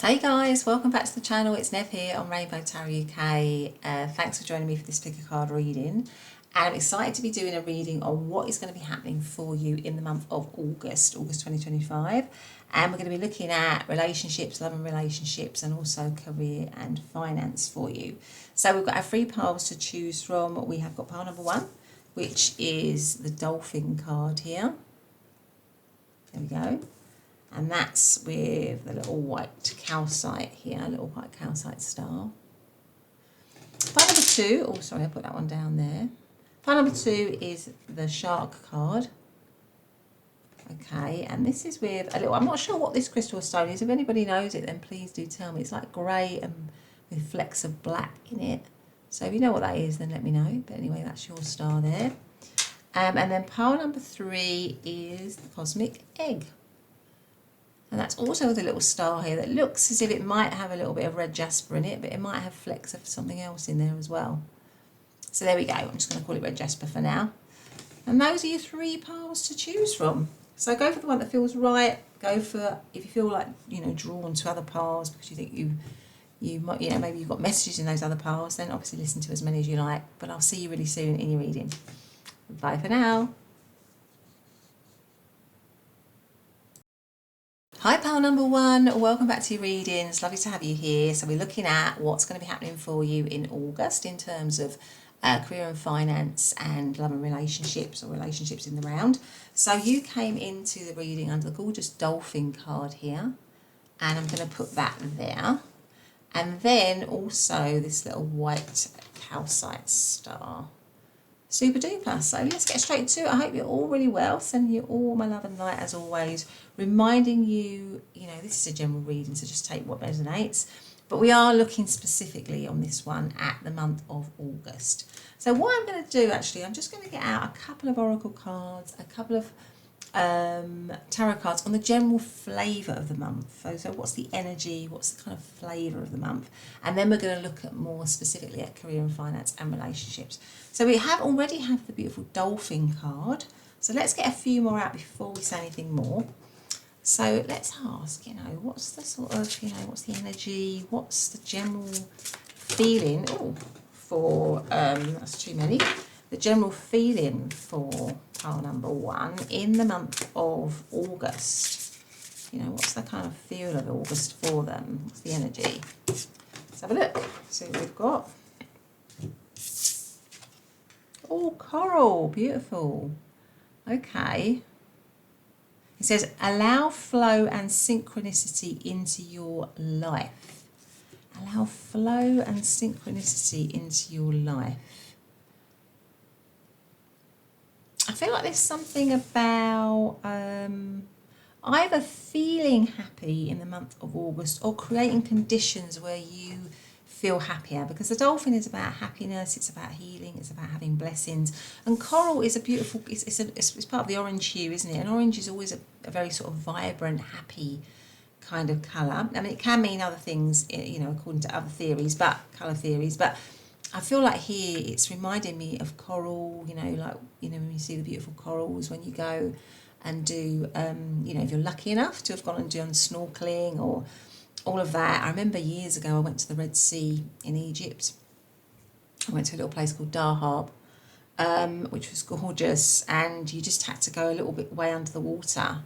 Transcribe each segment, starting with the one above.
Hey guys, welcome back to the channel. It's Nev here on Rainbow Tarot UK. Thanks for joining me for this pick a card reading. And I'm excited to be doing a reading on what is going to be happening for you in the month of August 2025. And we're going to be looking at relationships, love and relationships, and also career and finance for you. So we've got our three piles to choose from. We have got pile number one, which is the Dolphin card here. There we go. And that's with the little white calcite here, a little white calcite star. Pile number two, oh sorry, I put that one down there. Pile number two is the shark card. Okay, and this is with a little, I'm not sure what this crystal stone is. If anybody knows it, then please do tell me. It's like grey and with flecks of black in it. So if you know what that is, then let me know. But anyway, that's your star there. And then pile number three is the cosmic egg. And that's also with a little star here that looks as if it might have a little bit of red jasper in it, but it might have flecks of something else in there as well. So there we go. I'm just going to call it red jasper for now. And those are your three piles to choose from. So go for the one that feels right. Go for, if you feel like, drawn to other piles because you think you might, maybe you've got messages in those other piles, then obviously listen to as many as you like. But I'll see you really soon in your reading. Bye for now. Hi pile number one, welcome back to your readings. Lovely to have you here. So we're looking at what's going to be happening for you in August in terms of career and finance and love and relationships, or relationships in the round. So you came into the reading under the gorgeous Dolphin card here, and I'm going to put that there. And then also this little white calcite star. Super duper. So let's get straight to it. I hope you're all really well. Sending you all my love and light as always. Reminding you, this is a general reading, so just take what resonates. But we are looking specifically on this one at the month of August. So what I'm going to do actually, I'm just going to get out a couple of oracle cards, a couple of tarot cards on the general flavour of the month. So what's the energy, what's the kind of flavour of the month, and then we're going to look at more specifically at career and finance and relationships. So we already have the beautiful Dolphin card, so let's get a few more out before we say anything more. So let's ask, what's the sort of, what's the energy, what's the general feeling for that's too many, the general feeling for pile number one in the month of August. What's the kind of feel of August for them? What's the energy? Let's have a look, see what we've got. Oh, coral, beautiful. Okay. It says, allow flow and synchronicity into your life. Allow flow and synchronicity into your life. I feel like there's something about either feeling happy in the month of August or creating conditions where you feel happier, because the Dolphin is about happiness, it's about healing, it's about having blessings, and coral is a beautiful, it's part of the orange hue, isn't it? And orange is always a very sort of vibrant, happy kind of colour. I mean, it can mean other things, according to other theories, but colour theories, but I feel like here it's reminding me of coral, when you see the beautiful corals when you go and do, if you're lucky enough to have gone and done snorkeling or all of that. I remember years ago I went to the Red Sea in Egypt. I went to a little place called Dahab, which was gorgeous, and you just had to go a little bit way under the water,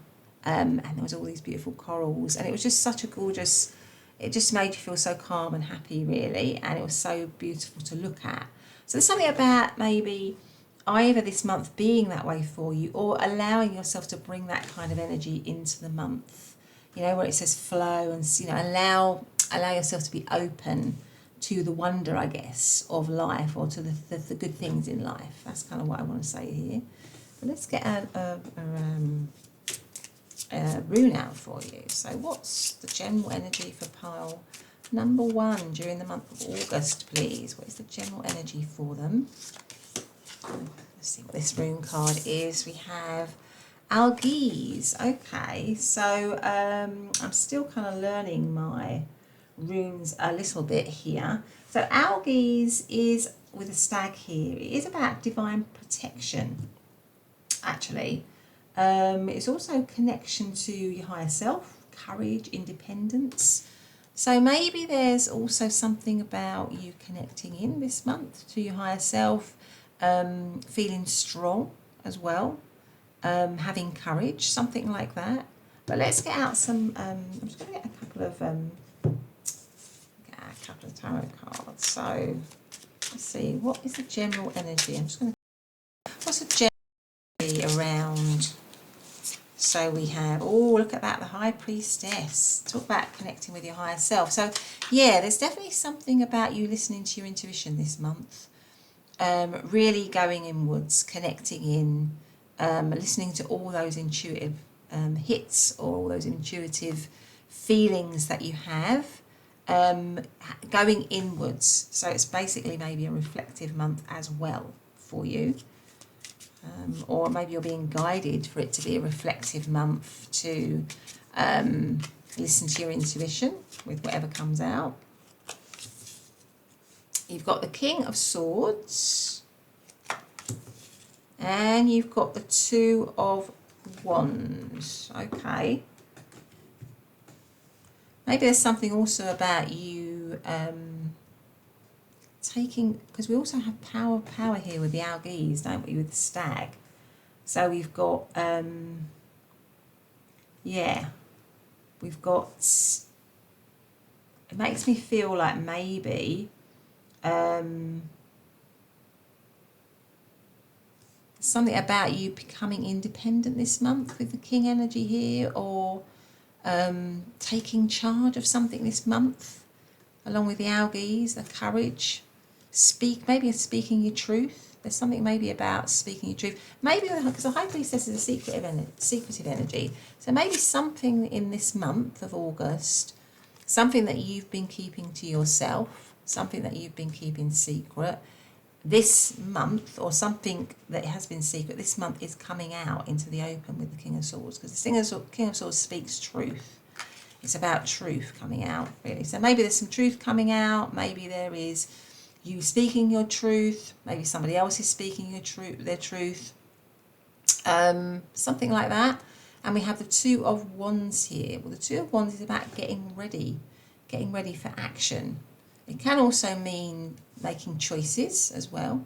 and there was all these beautiful corals, and it was just such a gorgeous, it just made you feel so calm and happy really, and it was so beautiful to look at. So there's something about maybe either this month being that way for you, or allowing yourself to bring that kind of energy into the month, where it says flow, and allow yourself to be open to the wonder, I guess, of life, or to the good things in life. That's kind of what I want to say here. But let's get a rune out for you. So what's the general energy for pile number one during the month of August, please? What is the general energy for them? Let's see what this rune card is. We have Algaes. Okay, so I'm still kind of learning my runes a little bit here. So Algaes is with a stag here. It is about divine protection, actually. It's also connection to your higher self, courage, independence. So maybe there's also something about you connecting in this month to your higher self, feeling strong as well, having courage, something like that. But let's get out some, I'm just going to get a couple of tarot cards. So let's see, what is the general energy? I'm just going to, what's the general energy around? So we have, oh, look at that, the High Priestess. Talk about connecting with your higher self. So yeah, there's definitely something about you listening to your intuition this month. Really going inwards, connecting in, listening to all those intuitive hits or all those intuitive feelings that you have, going inwards. So it's basically maybe a reflective month as well for you. Or maybe you're being guided for it to be a reflective month to listen to your intuition with whatever comes out. You've got the King of Swords and you've got the Two of Wands. Okay. Maybe there's something also about you taking, because we also have power here with the algaes, don't we, with the stag. So we've got yeah, we've got, it makes me feel like maybe something about you becoming independent this month with the King energy here, or taking charge of something this month along with the algaes, the courage. Maybe speaking your truth. There's something maybe about speaking your truth. Maybe because the High Priestess is a secretive energy. So maybe something in this month of August, something that you've been keeping to yourself, something that you've been keeping secret, this month, or something that has been secret, this month is coming out into the open with the King of Swords, because the King of Swords speaks truth. It's about truth coming out, really. So maybe there's some truth coming out. Maybe there is you speaking your truth. Maybe somebody else is speaking their truth. Something like that. And we have the Two of Wands here. Well, the Two of Wands is about getting ready for action. It can also mean making choices as well.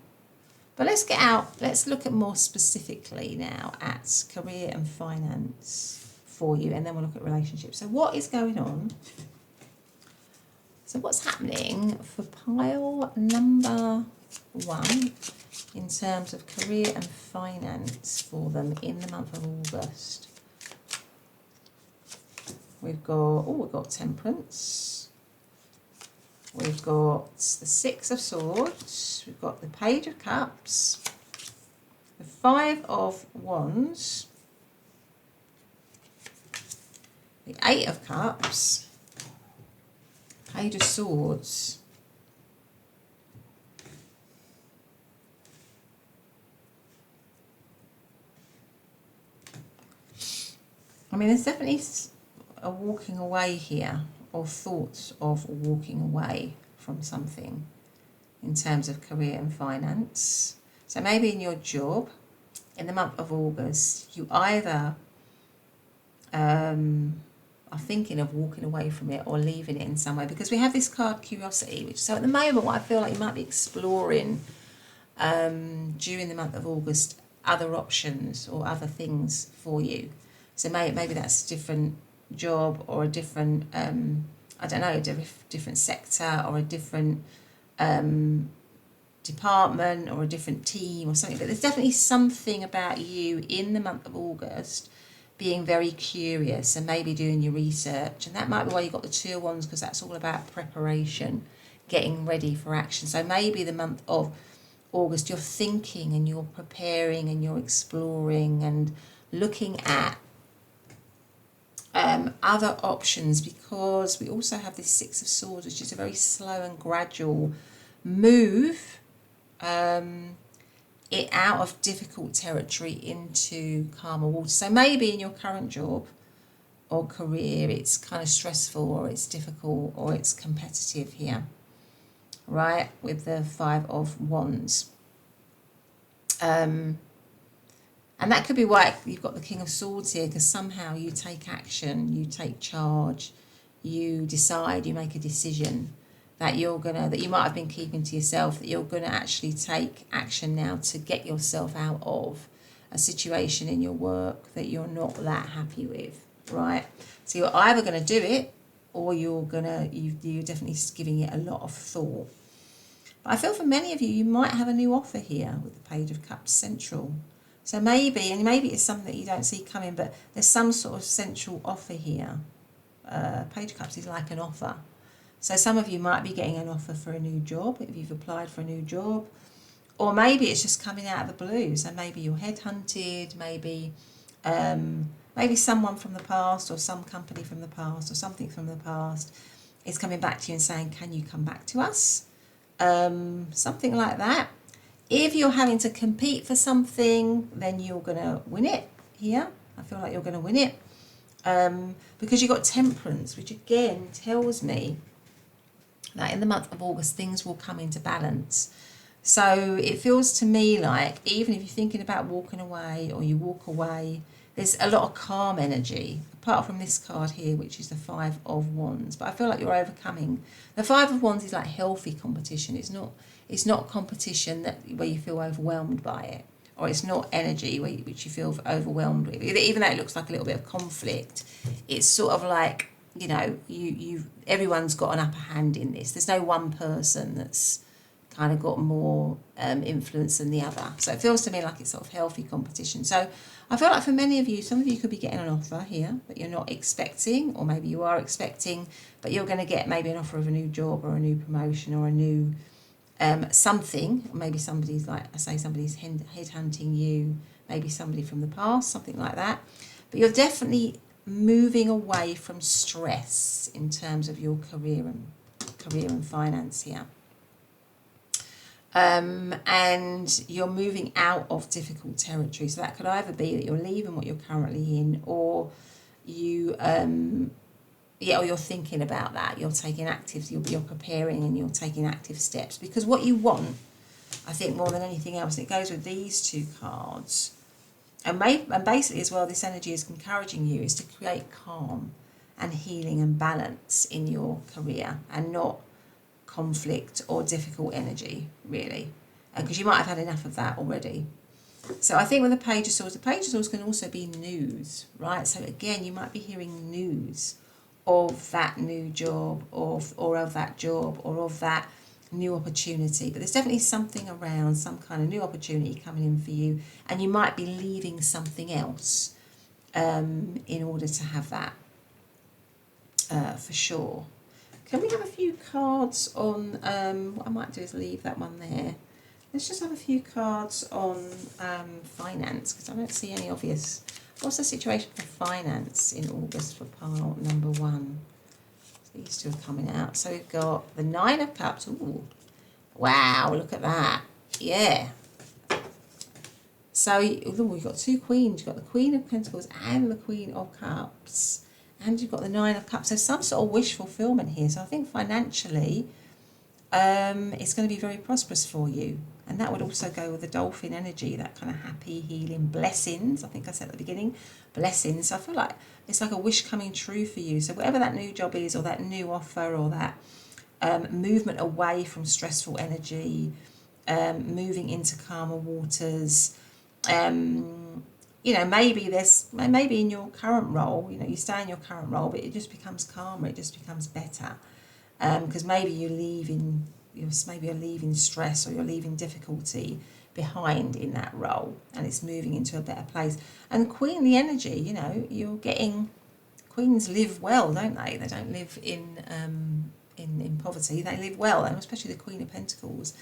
But let's look at more specifically now at career and finance for you, and then we'll look at relationships. So what is going on? So what's happening for pile number 1 in terms of career and finance for them in the month of August? We've got Temperance. We've got the Six of Swords. We've got the Page of Cups. The Five of Wands. The Eight of Cups, Page of Swords, I mean, there's definitely a walking away here, or thoughts of walking away from something in terms of career and finance. So maybe in your job, in the month of August, you either are thinking of walking away from it or leaving it in some way, because we have this card Curiosity, which, so at the moment what I feel like you might be exploring during the month of August other options or other things for you. So maybe that's a different job or a different I don't know, different sector or a different department or a different team or something. But there's definitely something about you in the month of August being very curious and maybe doing your research. And that might be why you got the Two of Wands, because that's all about preparation, getting ready for action. So maybe the month of August you're thinking and you're preparing and you're exploring and looking at other options, because we also have this Six of Swords, which is a very slow and gradual move it out of difficult territory into calmer water. So maybe in your current job or career it's kind of stressful or it's difficult or it's competitive here, right, with the Five of Wands. And that could be why you've got the King of Swords here, because somehow you take action, you take charge, you decide, you make a decision that that you might have been keeping to yourself, that you're gonna actually take action now to get yourself out of a situation in your work that you're not that happy with, right? So you're either gonna do it, or you're definitely giving it a lot of thought. But I feel for many of you, you might have a new offer here with the Page of Cups central. So maybe it's something that you don't see coming, but there's some sort of central offer here. Page of Cups is like an offer. So some of you might be getting an offer for a new job if you've applied for a new job, or maybe it's just coming out of the blue. So maybe you're headhunted, maybe someone from the past, or some company from the past, or something from the past is coming back to you and saying, can you come back to us? Something like that. If you're having to compete for something, then you're going to win it here. I feel like you're going to win it because you've got Temperance, which again tells me that in the month of August, things will come into balance. So it feels to me like even if you're thinking about walking away, or you walk away, there's a lot of calm energy, apart from this card here, which is the Five of Wands. But I feel like you're overcoming. The Five of Wands is like healthy competition. It's not competition where you feel overwhelmed by it, or it's not energy which you feel overwhelmed with. Even though it looks like a little bit of conflict, it's sort of like, you know, everyone's got an upper hand in this. There's no one person that's kind of got more influence than the other. So it feels to me like it's sort of healthy competition. So I feel like for many of you, some of you could be getting an offer here that you're not expecting, or maybe you are expecting, but you're going to get maybe an offer of a new job, or a new promotion, or a new something. Maybe somebody's, like I say, somebody's headhunting you, maybe somebody from the past, something like that. But you're definitely moving away from stress in terms of your career and finance here. And you're moving out of difficult territory. So that could either be that you're leaving what you're currently in, or or you're thinking about that. You're taking you're preparing, and you're taking active steps. Because what you want, I think, more than anything else, and it goes with these two cards, and basically as well, this energy is encouraging you, is to create calm and healing and balance in your career, and not conflict or difficult energy, really, because you might have had enough of that already. So I think with the Page of Swords can also be news, right? So again, you might be hearing news of that new job, or of that job, or of that new opportunity. But there's definitely something around, some kind of new opportunity coming in for you, and you might be leaving something else in order to have that, for sure. Can we have a few cards on, what I might do is leave that one there. Let's just have a few cards on finance, because I don't see any obvious. What's the situation for finance in August for pile number 1? These two are coming out. So we've got the Nine of Cups. Ooh, wow, look at that. Yeah. So we've got two queens. You've got the Queen of Pentacles and the Queen of Cups. And you've got the Nine of Cups. So some sort of wish fulfillment here. So I think financially, it's going to be very prosperous for you. And that would also go with the Dolphin energy, that kind of happy, healing, blessings. I think I said at the beginning, blessings. So I feel like it's like a wish coming true for you. So whatever that new job is, or that new offer, or that movement away from stressful energy, moving into calmer waters. You know, maybe in your current role, you know, you stay in your current role, but it just becomes calmer, it just becomes better. Because maybe you're leaving stress, or you're leaving difficulty behind in that role, and it's moving into a better place. And queenly energy, you know, you're getting, queens live well, don't they? They don't live in poverty. They live well, and especially the Queen of Pentacles.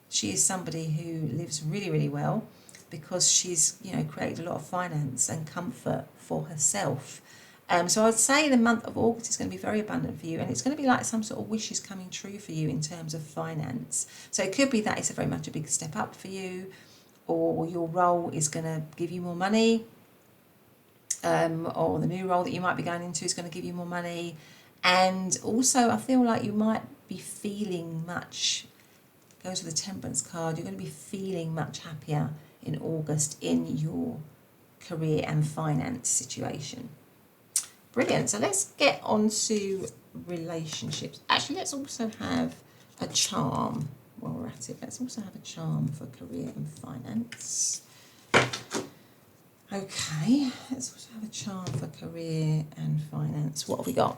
She is somebody who lives really, really well, because she's, you know, created a lot of finance and comfort for herself. So I'd say the month of August is going to be very abundant for you, and it's going to be like some sort of wishes coming true for you in terms of finance. So it could be that it's very much a big step up for you, or your role is going to give you more money, or the new role that you might be going into is going to give you more money. And also I feel like you might be feeling much, goes with the Temperance card, you're going to be feeling much happier in August in your career and finance situation. Brilliant. So let's get on to relationships. Actually, let's also have a charm while we're at it. Let's also have a charm for career and finance. Okay, let's also have a charm for career and finance. What have we got?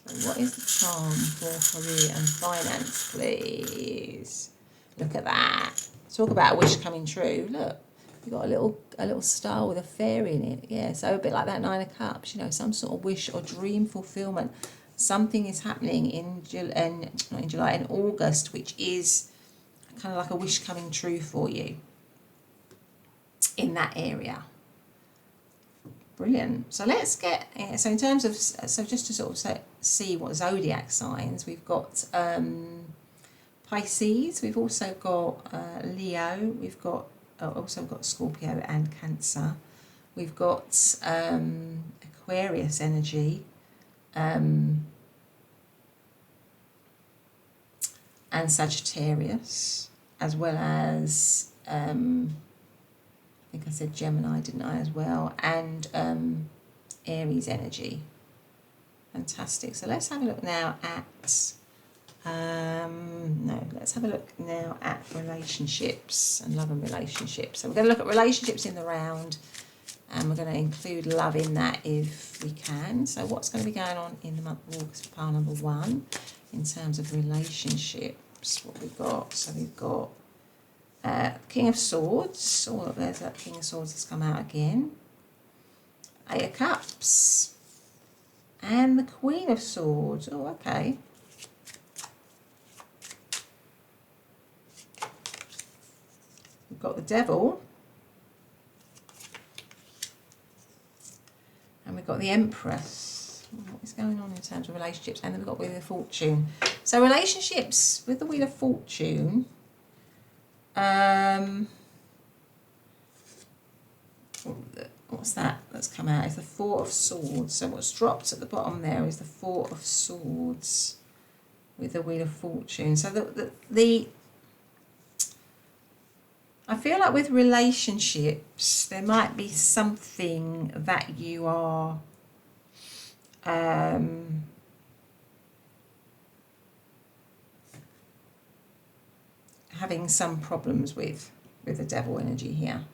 So what is the charm for career and finance, please? Look at that. Talk about a wish coming true. Look, you've got a little star with a fairy in it. Yeah, so a bit like that Nine of Cups, you know, some sort of wish or dream fulfillment. Something is happening in August, which is kind of like a wish coming true for you in that area. Brilliant. So let's get, so in terms of, so just to sort of see what zodiac signs, we've got Pisces, we've also got Leo, we've got also got Scorpio and Cancer. We've got Aquarius energy, and Sagittarius, as well as I think I said Gemini, didn't I, as well, and Aries energy. Fantastic. So let's have a look now at let's have a look now at relationships and love and relationships. So we're going to look at relationships in the round, and we're going to include love in that if we can. So what's going to be going on in the month of August for pile number 1 in terms of relationships? What we've got? So we've got King of Swords. Oh, there's that King of Swords has come out again. 8 of Cups. And the Queen of Swords. Oh, okay. We've got the Devil. And we've got the Empress. What is going on in terms of relationships? And then we've got Wheel of Fortune. So relationships with the Wheel of Fortune. What's that that's come out? It's the 4 of Swords. So what's dropped at the bottom there is the 4 of Swords with the Wheel of Fortune. So the I feel like with relationships there might be something that you are having some problems with the Devil energy here.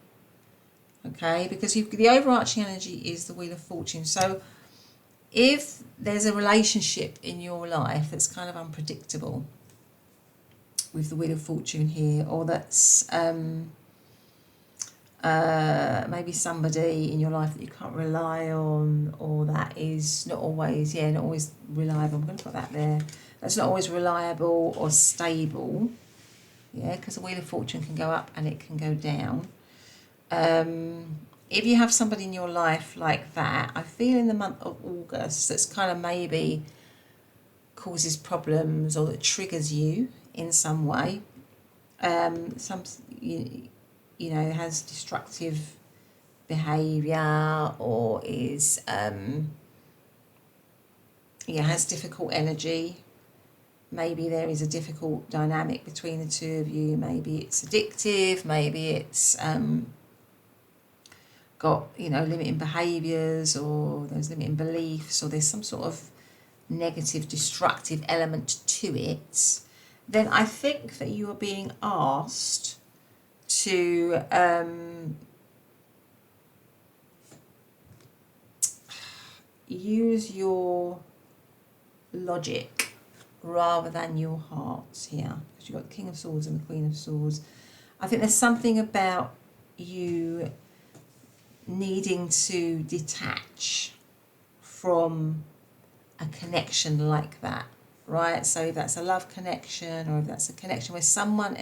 Okay, because the overarching energy is the Wheel of Fortune. So if there's a relationship in your life that's kind of unpredictable with the Wheel of Fortune here, or that's maybe somebody in your life that you can't rely on, or that is not always reliable. I'm going to put that there. That's not always reliable or stable. Yeah, because the Wheel of Fortune can go up and it can go down. If you have somebody in your life like that, I feel in the month of August that's kind of maybe causes problems or that triggers you in some way. You know, has destructive behaviour, or is has difficult energy. Maybe there is a difficult dynamic between the two of you. Maybe it's addictive. Maybe it's got, you know, limiting behaviours, or there's limiting beliefs, or there's some sort of negative, destructive element to it. Then I think that you are being asked to use your logic rather than your heart here, because you've got the King of Swords and the Queen of Swords. I think there's something about you needing to detach from a connection like that, right? So if that's a love connection, or if that's a connection where someone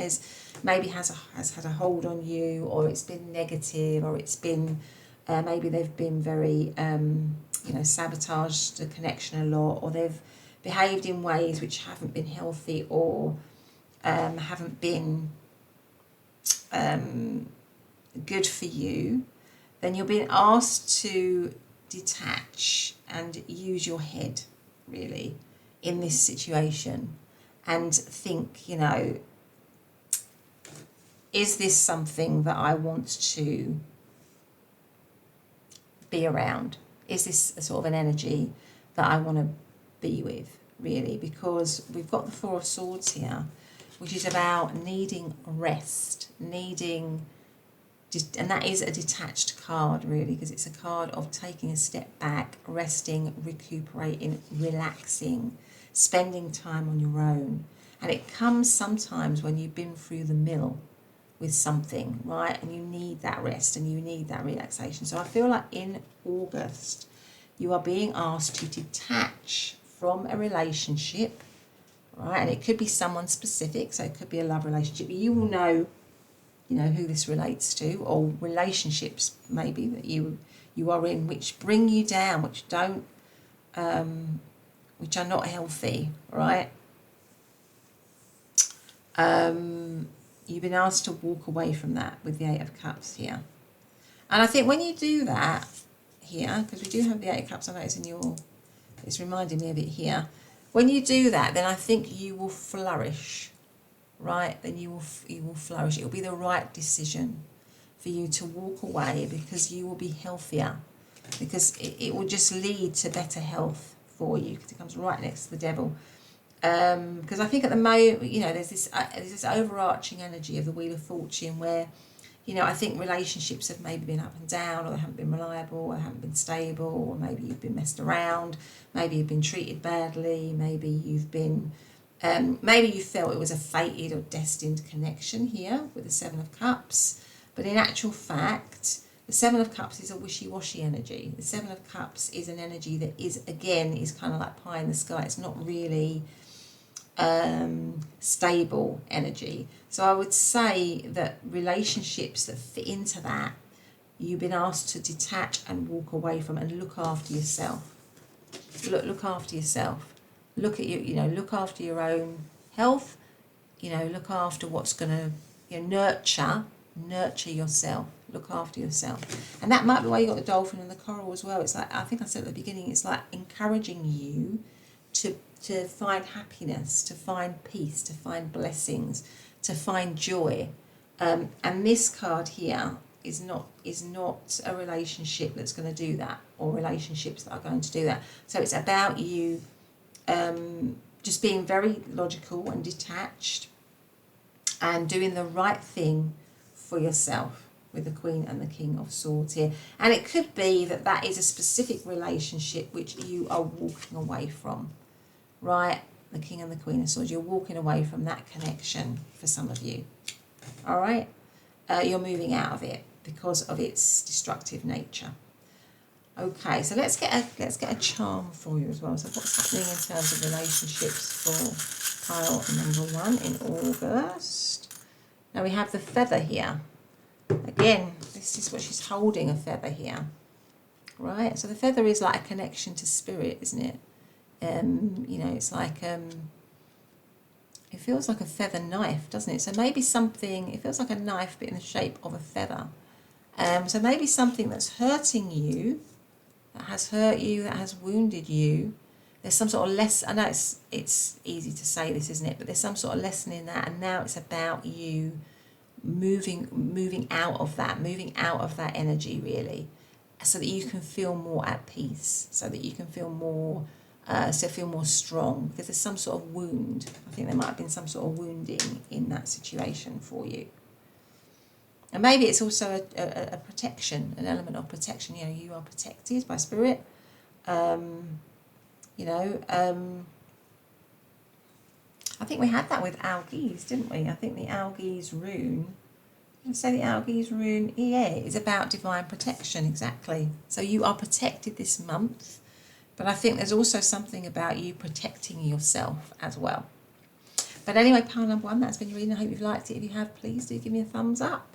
maybe has had a hold on you, or it's been negative, or it's been maybe they've been very sabotaged the connection a lot, or they've behaved in ways which haven't been healthy, or haven't been good for you, then you're being asked to detach and use your head, really, in this situation, and think, you know, is this something that I want to be around? Is this a sort of an energy that I want to be with, really, because we've got the Four of Swords here, which is about needing rest, and that is a detached card, really, because it's a card of taking a step back, resting, recuperating, relaxing, spending time on your own. And it comes sometimes when you've been through the mill with something, right? And you need that rest and you need that relaxation. So I feel like in August, you are being asked to detach from a relationship, right? And it could be someone specific, so it could be a love relationship. You will know, who this relates to, or relationships maybe that you are in, which bring you down, which don't, which are not healthy, right? You've been asked to walk away from that with the Eight of Cups here. And I think when you do that here, because we do have the Eight of Cups, I know it's reminding me of it here. When you do that, then I think you will flourish, right? Then you will flourish. It will be the right decision for you to walk away, because you will be healthier, because it will just lead to better health for you, because it comes right next to the Devil. Because I think at the moment, there's this overarching energy of the Wheel of Fortune where, I think relationships have maybe been up and down, or they haven't been reliable, or haven't been stable, or maybe you've been messed around, maybe you've been treated badly, maybe you've been, maybe you felt it was a fated or destined connection here with the Seven of Cups. But in actual fact, the Seven of Cups is a wishy-washy energy. The Seven of Cups is an energy that is kind of like pie in the sky. It's not really stable energy. So I would say that relationships that fit into that, you've been asked to detach and walk away from, and look after yourself. Look after yourself. Look at look after your own health. Look after what's going to nurture yourself. Look after yourself. And that might be why you got the dolphin and the coral as well. It's like, I think I said at the beginning, it's like encouraging you to find happiness, to find peace, to find blessings, to find joy. And this card here is not a relationship that's going to do that, or relationships that are going to do that. So it's about you just being very logical and detached, and doing the right thing for yourself, with the Queen and the King of Swords here. And it could be that is a specific relationship which you are walking away from, right? The King and the Queen of Swords, you're walking away from that connection for some of you, all right? You're moving out of it because of its destructive nature. Okay, so let's get a charm for you as well. So what's happening in terms of relationships for pile number 1 in August? Now we have the feather here. Again, this is what she's holding, a feather here, right? So the feather is like a connection to spirit, isn't it? It's like, it feels like a feather knife, doesn't it? So maybe something, it feels like a knife but in the shape of a feather. So maybe something that's hurting you, that has hurt you, that has wounded you. There's some sort of lesson. I know it's easy to say this, isn't it? But there's some sort of lesson in that, and now it's about you moving out of that energy, really, so that you can feel more at peace, so that you can feel more strong, because there's some sort of wound. I think there might have been some sort of wounding in that situation for you. And maybe it's also a protection, an element of protection. You are protected by spirit. I think we had that with Algiz, didn't we? I think the Algiz rune, the Algiz rune, is about divine protection, exactly. So you are protected this month, but I think there's also something about you protecting yourself as well. But anyway, pile number 1, that's been your reading. I hope you've liked it. If you have, please do give me a thumbs up.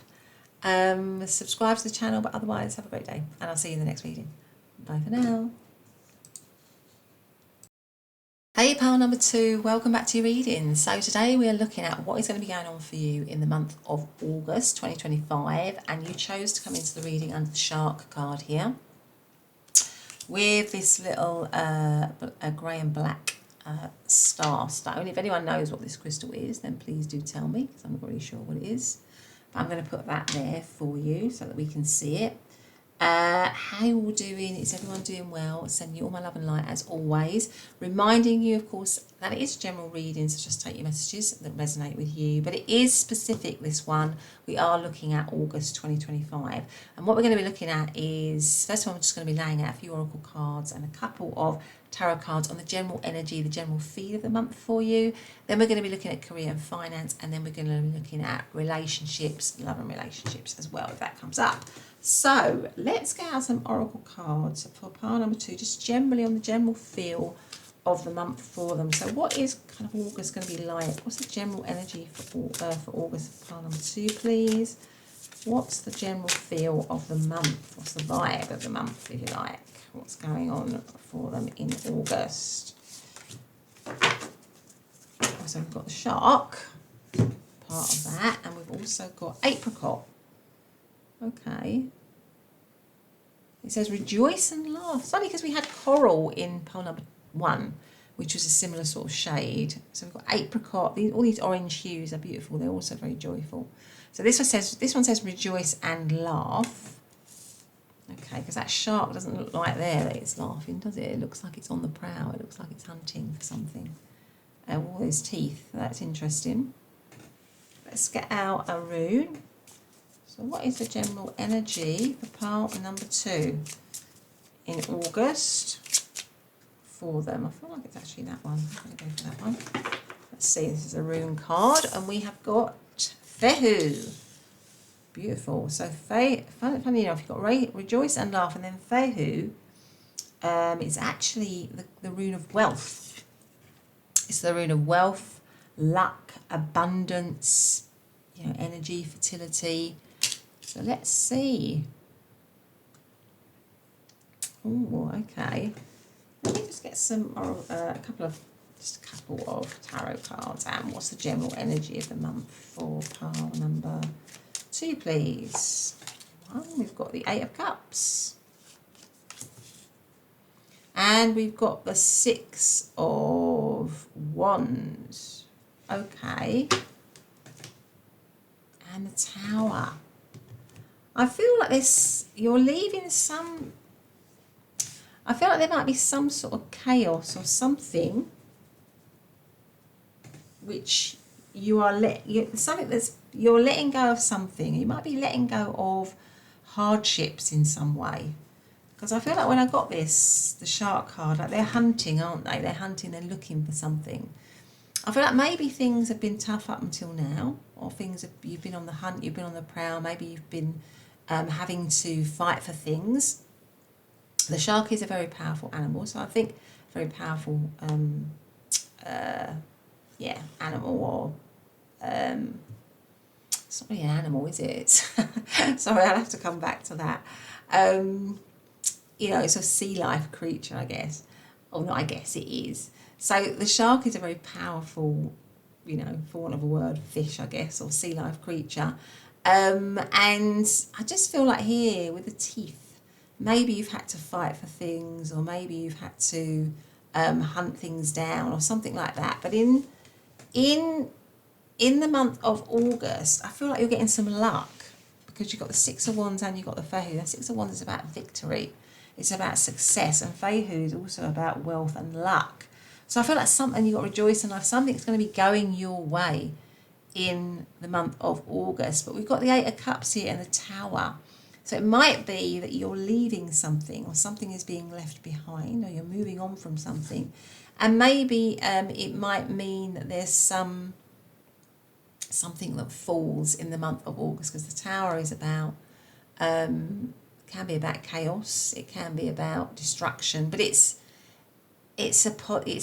Subscribe to the channel, but otherwise have a great day, and I'll see you in the next reading. Bye for now. Hey, pile number 2, welcome back to your reading. So today we are looking at what is going to be going on for you in the month of August 2025, and you chose to come into the reading under the shark card here with this little grey and black star stone. If anyone knows what this crystal is, then please do tell me, because I'm not really sure what it is. But I'm going to put that there for you so that we can see it. How you all doing? Is everyone doing well? Sending you all my love and light as always. Reminding you, of course, that it is general reading, so just take your messages that resonate with you. But it is specific, this one. We are looking at August 2025. And what we're going to be looking at is, first of all, I'm just going to be laying out a few oracle cards and a couple of tarot cards on the general energy, the general feel of the month for you. Then we're going to be looking at career and finance, and then we're going to be looking at relationships, love and relationships as well, if that comes up. So let's get out some oracle cards for pile number 2, just generally on the general feel of the month for them. So what is kind of August going to be like? What's the general energy for August? Pile number 2, please. What's the general feel of the month? What's the vibe of the month, if you like? What's going on for them in August? So we've got the shark, part of that, and we've also got apricot. Okay. It says rejoice and laugh. It's only because we had coral in pile number 1, which was a similar sort of shade. So we've got apricot. All these orange hues are beautiful. They're also very joyful. So this one says rejoice and laugh. Okay, because that shark doesn't look like there that it's laughing, does it? It looks like it's on the prowl. It looks like it's hunting for something. All those teeth. That's interesting. Let's get out a rune. So what is the general energy for pile number 2 in August for them? I feel like it's actually that one. I'm going to go for that one. Let's see, this is a rune card, and we have got Fehu. Beautiful. So funny enough, you've got rejoice and laugh, and then Fehu is actually the rune of wealth. It's the rune of wealth, luck, abundance, energy, fertility. So let's see. Oh, okay. Let me just get a couple of tarot cards. And what's the general energy of the month for pile number 2, please? We've got the 8 of Cups. And we've got the 6 of Wands. Okay. And the Tower. I feel like you're leaving some, I feel like there might be some sort of chaos or something which you're letting go of something. You might be letting go of hardships in some way. Because I feel like when I got the shark card, like they're hunting, aren't they? They're hunting, they're looking for something. I feel like maybe things have been tough up until now, or you've been on the hunt, you've been on the prowl, maybe you've been having to fight for things. The shark is a very powerful animal, so I think very powerful, animal, or it's not really an animal, is it? Sorry, I'll have to come back to that. It's a sea life creature, I guess. Or not, I guess it is. So the shark is a very powerful, for want of a word, fish, I guess, or sea life creature. And I just feel like here with the teeth, maybe you've had to fight for things, or maybe you've had to hunt things down or something like that. But in the month of August, I feel like you're getting some luck, because you've got the 6 of Wands and you've got the Fehu. The 6 of Wands is about victory. It's about success, and Fehu is also about wealth and luck. So I feel like you've got rejoice and life, something's going to be going your way in the month of August. But we've got the 8 of Cups here and the Tower. So it might be that you're leaving something, or something is being left behind, or you're moving on from something. And maybe it might mean that there's something that falls in the month of August, because the Tower is about, can be about chaos, it can be about destruction, but it's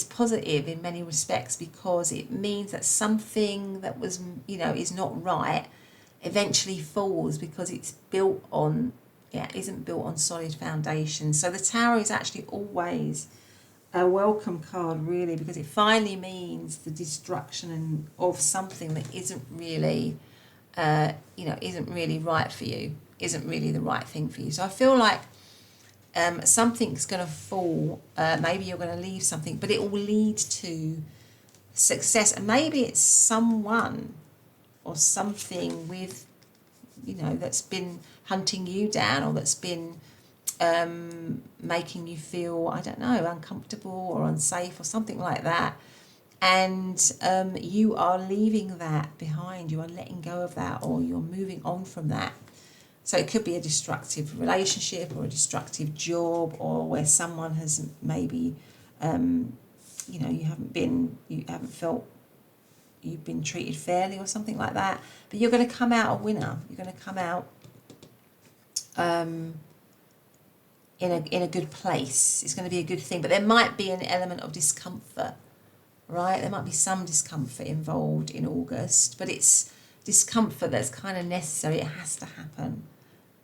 positive in many respects, because it means that something that was, is not right eventually falls, because it's isn't built on solid foundation. So the Tower is actually always a welcome card, really, because it finally means the destruction of something that isn't really right for you, isn't really the right thing for you. So I feel like something's going to fall, maybe you're going to leave something, but it will lead to success. And maybe it's someone or something with, that's been hunting you down, or that's been making you feel, I don't know, uncomfortable or unsafe or something like that. And you are leaving that behind. You are letting go of that, or you're moving on from that. So it could be a destructive relationship or a destructive job, or where someone has maybe, you know, you haven't felt you've been treated fairly or something like that. But you're going to come out a winner. You're going to come out in a good place. It's going to be a good thing. But there might be an element of discomfort, right? There might be some discomfort involved in August, but it's discomfort that's kind of necessary. It has to happen,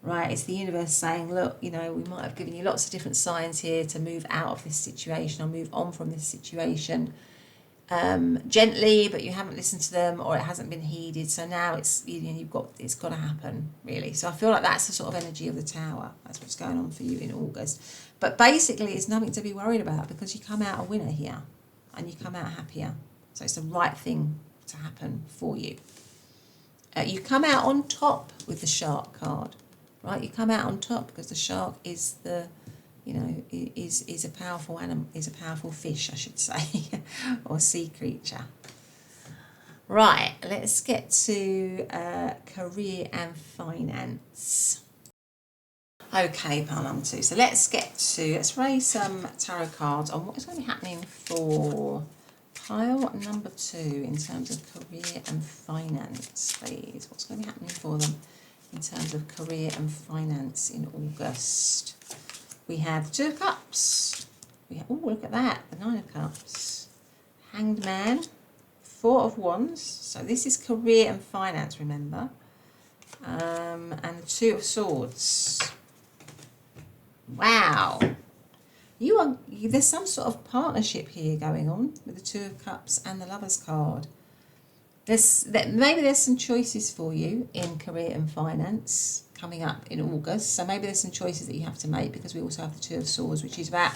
right? It's the universe saying, look, you know, we might have given you lots of different signs here to move out of this situation or move on from this situation gently, but you haven't listened to them, or it hasn't been heeded. So now it's, you know, it's got to happen, really. So I feel like that's the sort of energy of the Tower. That's what's going on for you in August. But basically, it's nothing to be worried about, because you come out a winner here, and you come out happier. So it's the right thing to happen for you. You come out on top with the Shark card, right? You come out on top because the shark is the, you know, is a powerful animal, is a powerful fish, I should say, or sea creature. Right, let's get to career and finance. Okay, pile number 2. So let's raise some tarot cards on what is going to be happening for pile number 2 in terms of career and finance, please. What's going to be happening for them in terms of career and finance in August? We have 2 of Cups. We have, oh, look at that, the 9 of Cups. Hanged Man, 4 of Wands. So this is career and finance, remember. And the 2 of Swords. Wow. There's some sort of partnership here going on with the 2 of Cups and the Lovers card. Maybe there's some choices for you in career and finance coming up in August. So maybe there's some choices that you have to make, because we also have the 2 of Swords, which is about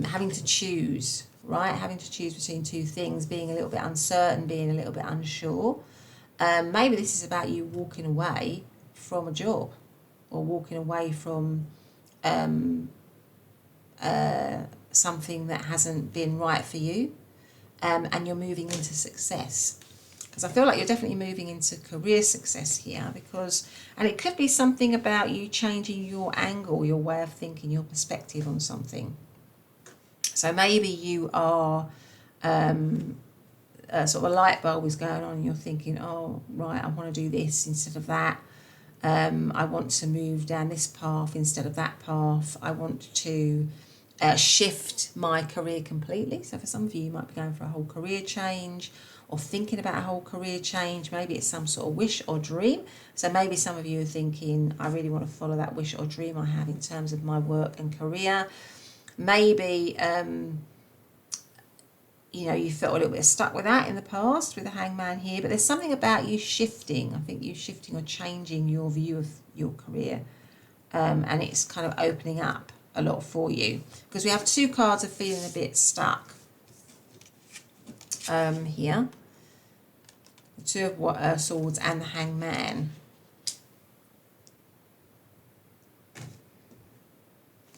having to choose, right? Having to choose between 2 things, being a little bit uncertain, being a little bit unsure. Maybe this is about you walking away from a job, or walking away from something that hasn't been right for you, and you're moving into success. Because I feel like you're definitely moving into career success here, and it could be something about you changing your angle, your way of thinking, your perspective on something. So maybe you are, sort of a light bulb is going on and you're thinking, oh, right, I want to do this instead of that. I want to move down this path instead of that path. I want to shift my career completely. So for some of you, you might be going for a whole career change, or thinking about a whole career change. Maybe it's some sort of wish or dream. So maybe some of you are thinking, I really want to follow that wish or dream I have in terms of my work and career. Maybe, you know, you felt a little bit stuck with that in the past with the Hangman here, but there's something about you shifting. I think you shifting or changing your view of your career, and it's kind of opening up a lot for you, because we have 2 cards of feeling a bit stuck here. The 2 of Swords and the Hangman.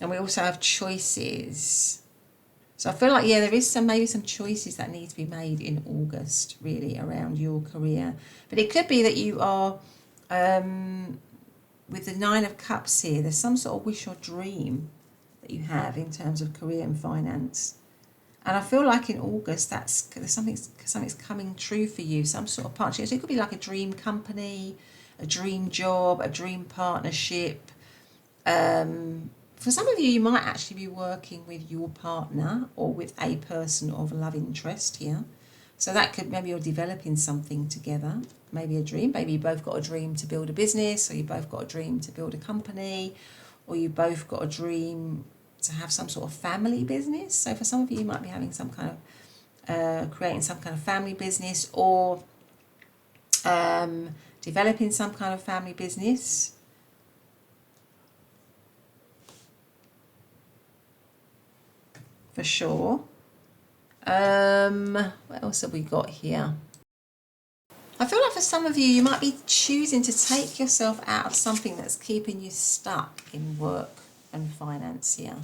And we also have choices. So I feel like, yeah, there is maybe some choices that need to be made in August, really, around your career. But it could be that you are, with the 9 of Cups here, there's some sort of wish or dream that you have in terms of career and finance. And I feel like in August, there's something's coming true for you, some sort of partnership. So it could be like a dream company, a dream job, a dream partnership. For some of you, you might actually be working with your partner or with a person of love interest here. So that could, maybe you're developing something together, maybe a dream. Maybe you both got a dream to build a business, or you both got a dream to build a company, or you both got a dream to have some sort of family business. So for some of you, you might be having some kind of, creating some kind of family business, or developing some kind of family business. For sure. What else have we got here? I feel like for some of you, you might be choosing to take yourself out of something that's keeping you stuck in work and finance here.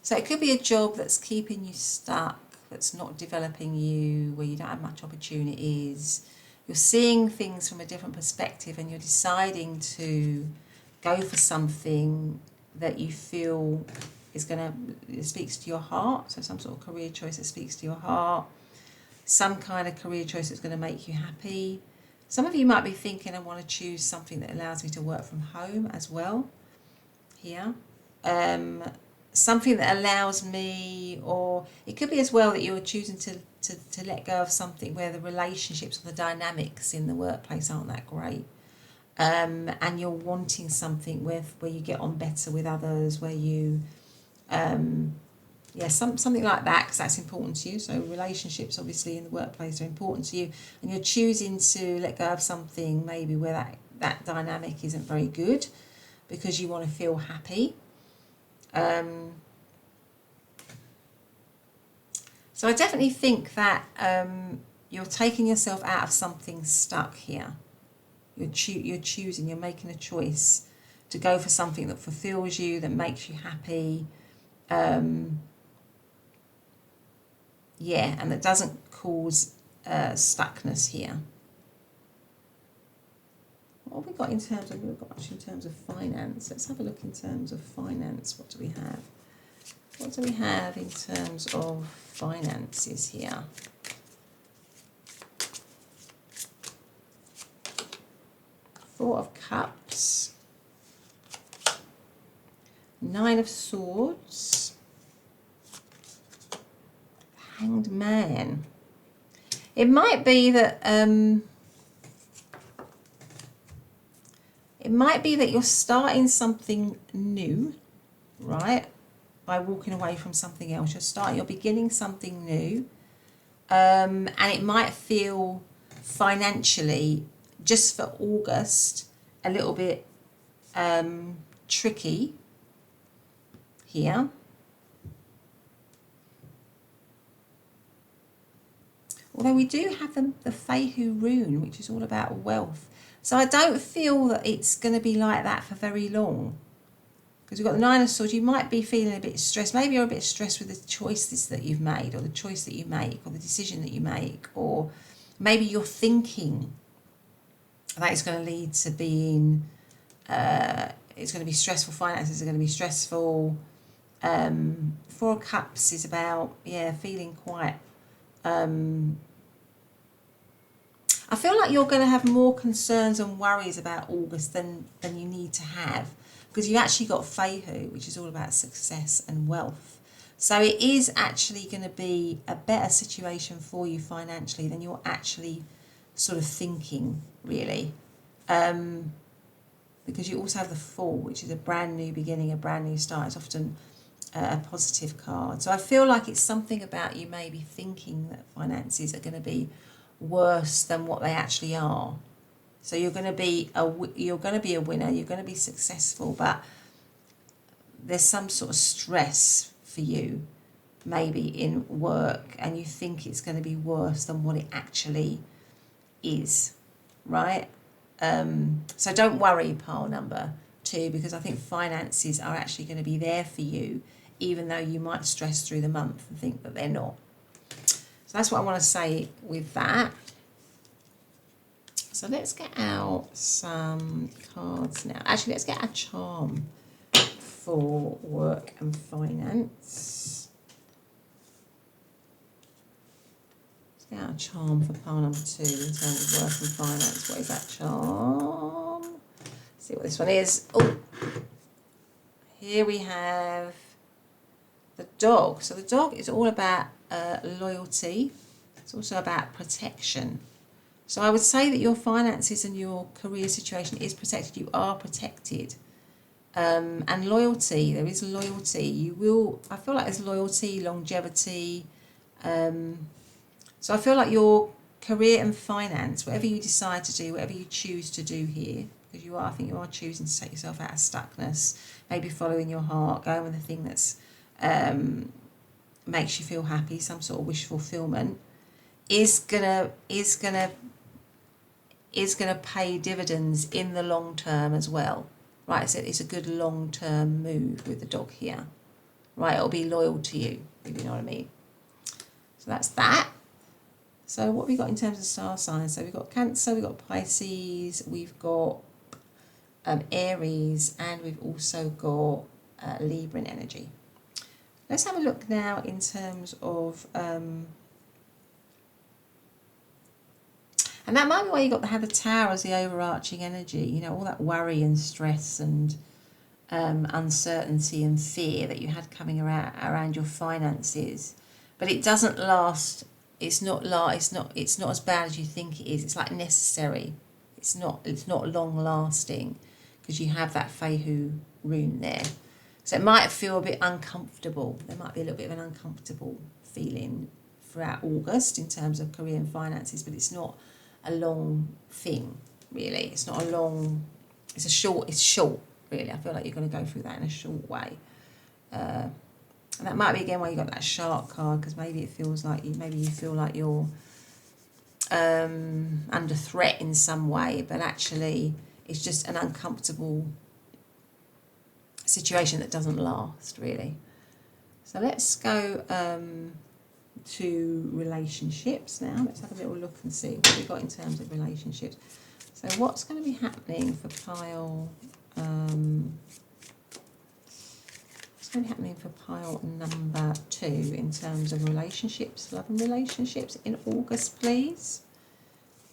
So it could be a job that's keeping you stuck, that's not developing you, where you don't have much opportunities. You're seeing things from a different perspective and you're deciding to go for something that you feel is it speaks to your heart. So some sort of career choice that speaks to your heart, some kind of career choice that's going to make you happy. Some of you might be thinking, I want to choose something that allows me to work from home as well here. Something that allows me, or it could be as well that you're choosing to let go of something where the relationships or the dynamics in the workplace aren't that great. And you're wanting something where you get on better with others, where you, something like that, because that's important to you. So relationships obviously in the workplace are important to you, and you're choosing to let go of something maybe where that dynamic isn't very good because you want to feel happy. So I definitely think that you're taking yourself out of something stuck here. You're choosing, you're making a choice to go for something that fulfills you, that makes you happy. And that doesn't cause stuckness here. What have we got in terms of, we've got much in terms of finance. Let's have a look in terms of finance. What do we have? What do we have in terms of finances here? Four of Cups, Nine of Swords, Hanged Man. It might be that you're starting something new, right? By walking away from something else. You're beginning something new. And it might feel financially, just for August, a little bit tricky here. Although we do have the Fehu rune, which is all about wealth. So I don't feel that it's going to be like that for very long. Because we've got the Nine of Swords, you might be feeling a bit stressed. Maybe you're a bit stressed with the choices that you've made, or the choice that you make, or the decision that you make. Or maybe you're thinking that it's going to lead to being, it's going to be stressful, finances are going to be stressful. Four of Cups is about, feeling quite, I feel like you're going to have more concerns and worries about August than you need to have, because you actually got Fehu, which is all about success and wealth. So it is actually going to be a better situation for you financially than you're actually sort of thinking, really. Because you also have the Fool, which is a brand new beginning, a brand new start. It's often a positive card. So I feel like it's something about you maybe thinking that finances are going to be worse than what they actually are. So you're going to be a winner, you're going to be successful, but there's some sort of stress for you maybe in work, and you think it's going to be worse than what it actually is, right? So don't worry, pile number 2, because I think finances are actually going to be there for you, even though you might stress through the month and think that they're not. So that's what I want to say with that. So let's get out some cards now. Actually, let's get a charm for work and finance. Let's get out a charm for pile number 2 in terms of work and finance. What is that charm? Let's see what this one is. Oh, here we have the dog. So the dog is all about loyalty. It's also about protection. So I would say that your finances and your career situation is protected. You are protected. And loyalty, there is loyalty. I feel like there's loyalty, longevity. So I feel like your career and finance, whatever you decide to do, whatever you choose to do here, because I think you are choosing to take yourself out of stuckness, maybe following your heart, going with the thing that's makes you feel happy, some sort of wish fulfillment, is gonna pay dividends in the long term as well. right? So it's a good long-term move with the dog here, right? It'll be loyal to you, if you know what I mean. So that's that. So what have we got in terms of star signs? So we've got Cancer, we've got Pisces, we've got Aries, and we've also got Libran energy. Let's have a look now in terms of, and that might be why you got to have the Tower as the overarching energy, you know, all that worry and stress and uncertainty and fear that you had coming around your finances. But it doesn't last. It's not as bad as you think it is. It's like necessary. It's not long lasting because you have that Fehu rune there. So it might feel a bit uncomfortable. There might be a little bit of an uncomfortable feeling throughout August in terms of career and finances, but it's not a long thing, really. It's not a long, it's short, really. I feel like you're going to go through that in a short way. And that might be, again, why you got that Shark card, because maybe it feels like you feel like you're under threat in some way, but actually it's just an uncomfortable situation that doesn't last, really. So let's go to relationships now. Let's have a little look and see what we've got in terms of relationships. So what's going to be happening for pile, what's going to be happening for pile number 2 in terms of relationships, love and relationships in August, please?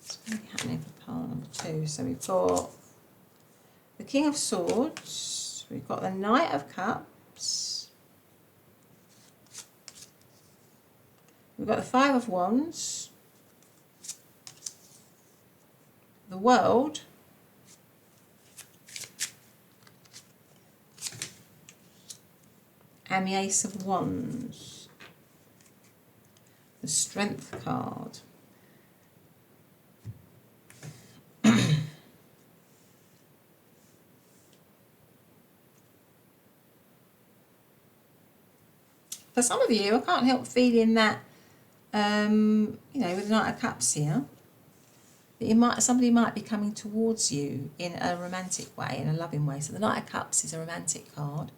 What's going to be happening for pile number 2? So we've got the King of Swords, we've got the Knight of Cups, we've got the Five of Wands, the World, and the Ace of Wands, the Strength card. For some of you, I can't help feeling that, you know, with the Knight of Cups here, that somebody might be coming towards you in a romantic way, in a loving way. So the Knight of Cups is a romantic card,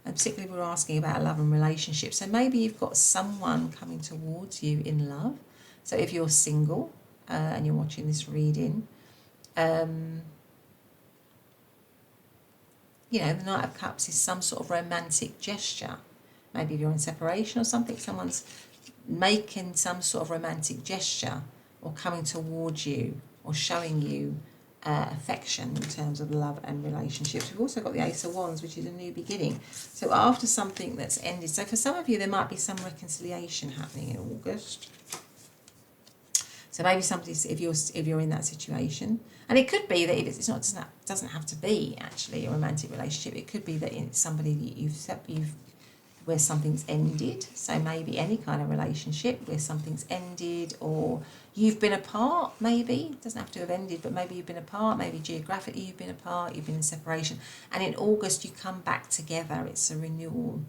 and particularly we're asking about love and relationships. So maybe you've got someone coming towards you in love. So if you're single and you're watching this reading, you know, the Knight of Cups is some sort of romantic gesture. Maybe if you're in separation or something, someone's making some sort of romantic gesture or coming towards you or showing you affection in terms of love and relationships. We've also got the Ace of Wands, which is a new beginning. So after something that's ended. So for some of you, there might be some reconciliation happening in August. So maybe somebody's, if you're in that situation, and it could be that it's not, doesn't have to be actually a romantic relationship. It could be that it's somebody that you've where something's ended. So maybe any kind of relationship where something's ended, or you've been apart, maybe. It doesn't have to have ended, but maybe you've been apart, maybe geographically you've been apart, you've been in separation. And in August you come back together. It's a renewal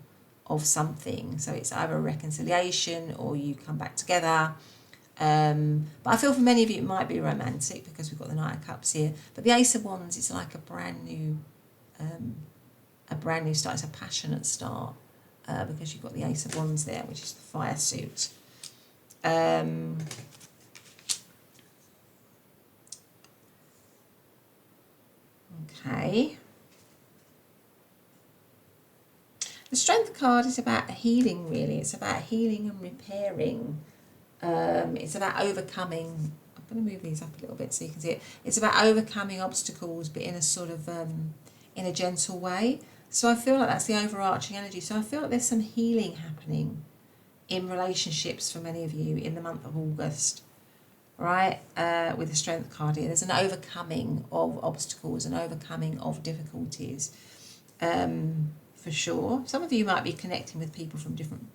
of something. So it's either a reconciliation or you come back together. But I feel for many of you it might be romantic because we've got the Knight of Cups here. But the Ace of Wands is like a brand new start. It's a passionate start. Because you've got the Ace of Wands there, which is the fire suit. Okay. The Strength card is about healing, really. It's about healing and repairing. It's about overcoming. I'm going to move these up a little bit so you can see it. It's about overcoming obstacles, but in a sort of in a gentle way. So I feel like that's the overarching energy. So I feel like there's some healing happening in relationships for many of you in the month of August, right? With the Strength card here. There's an overcoming of obstacles, an overcoming of difficulties, for sure. Some of you might be connecting with people from different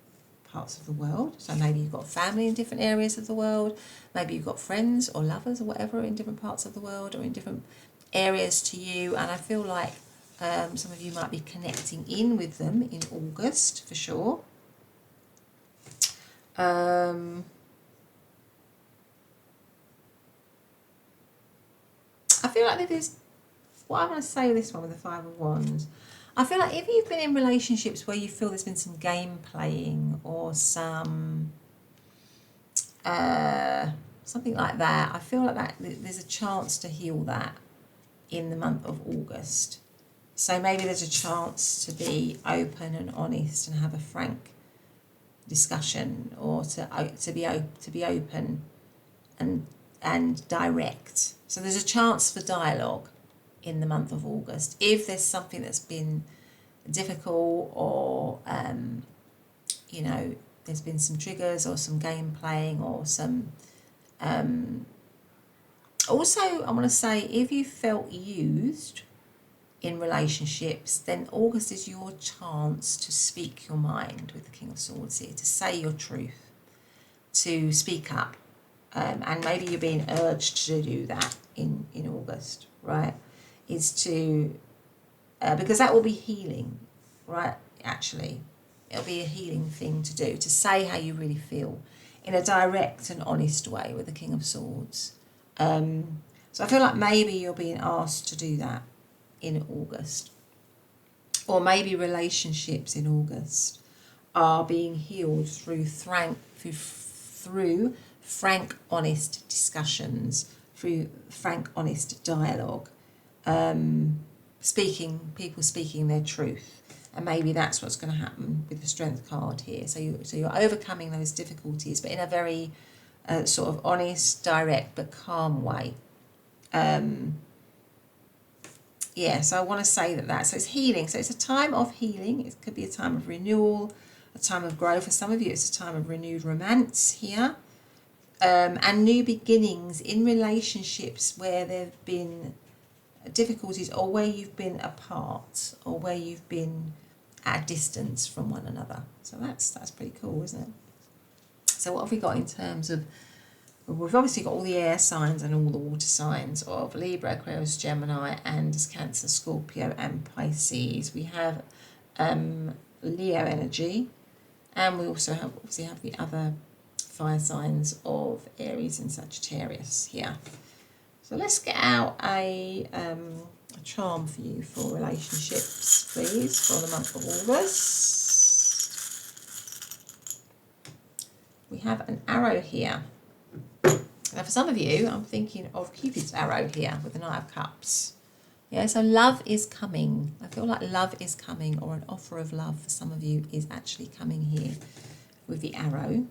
parts of the world. So maybe you've got family in different areas of the world. Maybe you've got friends or lovers or whatever in different parts of the world or in different areas to you. And I feel like some of you might be connecting in with them in August, for sure. I feel like there's what I want to say with this one, with the Five of Wands, I feel like if you've been in relationships where you feel there's been some game playing or some something like that, I feel like that there's a chance to heal that in the month of August. So maybe there's a chance to be open and honest and have a frank discussion, or to be open and direct. So there's a chance for dialogue in the month of August. If there's something that's been difficult, or you know, there's been some triggers or some game playing or some also I want to say, if you felt used in relationships, then August is your chance to speak your mind with the King of Swords here, to say your truth, to speak up. And maybe you're being urged to do that in August, right? Is to, because that will be healing, right? Actually, it'll be a healing thing to do, to say how you really feel in a direct and honest way with the King of Swords. So I feel like maybe you're being asked to do that in August. Or maybe relationships in August are being healed through frank, honest discussions, through frank, honest dialogue, people speaking their truth. And maybe that's what's going to happen with the Strength card here. So you're overcoming those difficulties, but in a very sort of honest, direct, but calm way. Yeah, so I want to say that. So it's healing. So it's a time of healing. It could be a time of renewal, a time of growth. For some of you, it's a time of renewed romance here. And new beginnings in relationships where there have been difficulties, or where you've been apart, or where you've been at a distance from one another. So that's pretty cool, isn't it? So what have we got in terms of, we've obviously got all the air signs and all the water signs of Libra, Aquarius, Gemini, and Cancer, Scorpio, and Pisces. We have Leo energy, and we also obviously have the other fire signs of Aries and Sagittarius here. So let's get out a charm for you for relationships, please, for the month of August. We have an arrow here. Now, for some of you, I'm thinking of Cupid's arrow here with the Knight of Cups. Yeah, so love is coming. I feel like love is coming, or an offer of love for some of you is actually coming here with the arrow.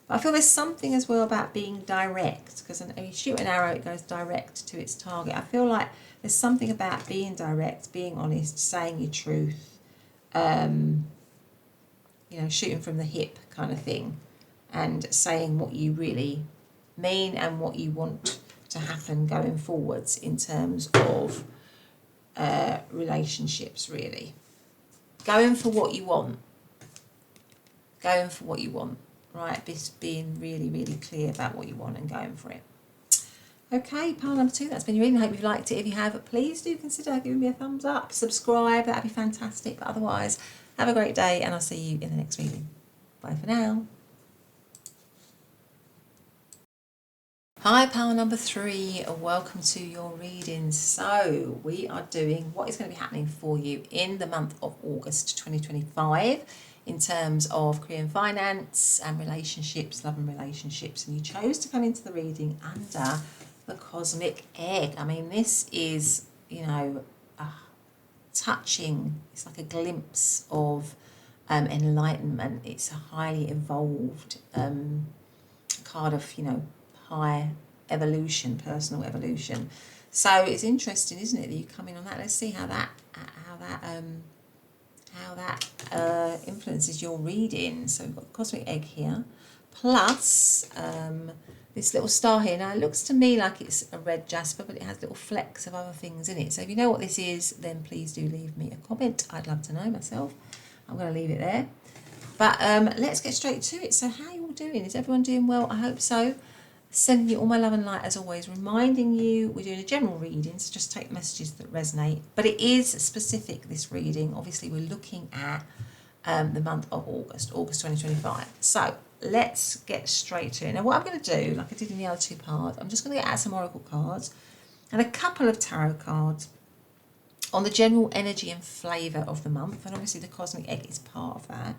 But I feel there's something as well about being direct, because when you shoot an arrow, it goes direct to its target. I feel like there's something about being direct, being honest, saying your truth, you know, shooting from the hip kind of thing, and saying what you really mean and what you want to happen going forwards in terms of relationships, really. Going for what you want. Going for what you want, right? Just being really, really clear about what you want and going for it. Okay, pile number 2, that's been your reading. I hope you've liked it. If you have, please do consider giving me a thumbs up, subscribe, that'd be fantastic. But otherwise, have a great day, and I'll see you in the next reading. Bye for now. Hi, pile number 3, welcome to your readings. So we are doing what is going to be happening for you in the month of August 2025 in terms of career and finance and relationships, love and relationships. And you chose to come into the reading under the cosmic egg. I mean, this is, you know, touching, it's like a glimpse of enlightenment. It's a highly evolved card of, you know, high evolution, personal evolution. So it's interesting, isn't it, that you come in on that. Let's see how that influences your reading. So we've got the cosmic egg here, plus this little star here. Now it looks to me like it's a red jasper, but it has little flecks of other things in it. So if you know what this is, then please do leave me a comment. I'd love to know myself. I'm going to leave it there. But let's get straight to it. So how are you all doing? Is everyone doing well? I hope so. Sending you all my love and light as always, reminding you we're doing a general reading, so just take messages that resonate. But it is specific, this reading. Obviously, we're looking at the month of August 2025. So let's get straight to it. Now, what I'm going to do, like I did in the other 2 parts, I'm just going to get out some oracle cards. and a couple of tarot cards on the general energy and flavour of the month, and obviously the cosmic egg is part of that.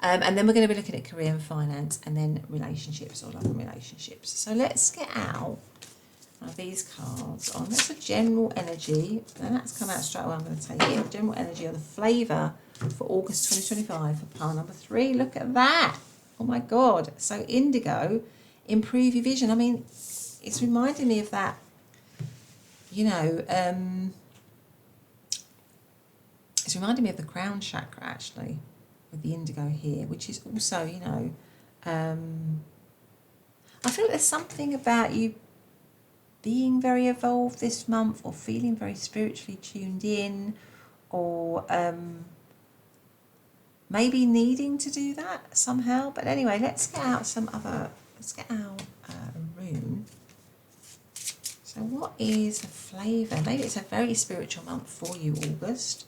And then we're going to be looking at career and finance, and then relationships or love and relationships. So let's get out one of these cards on. That's a general energy, and that's come out straight away. I'm going to take it. General energy or the flavour for August 2025 for pile number 3. Look at that. Oh my God. So indigo, improve your vision. I mean, it's reminding me of that, you know, it's reminding me of the crown chakra actually, with the indigo here, which is also, you know, I feel like there's something about you being very evolved this month, or feeling very spiritually tuned in, or maybe needing to do that somehow. But anyway, let's get out a rune. So what is the flavour? Maybe it's a very spiritual month for you, August.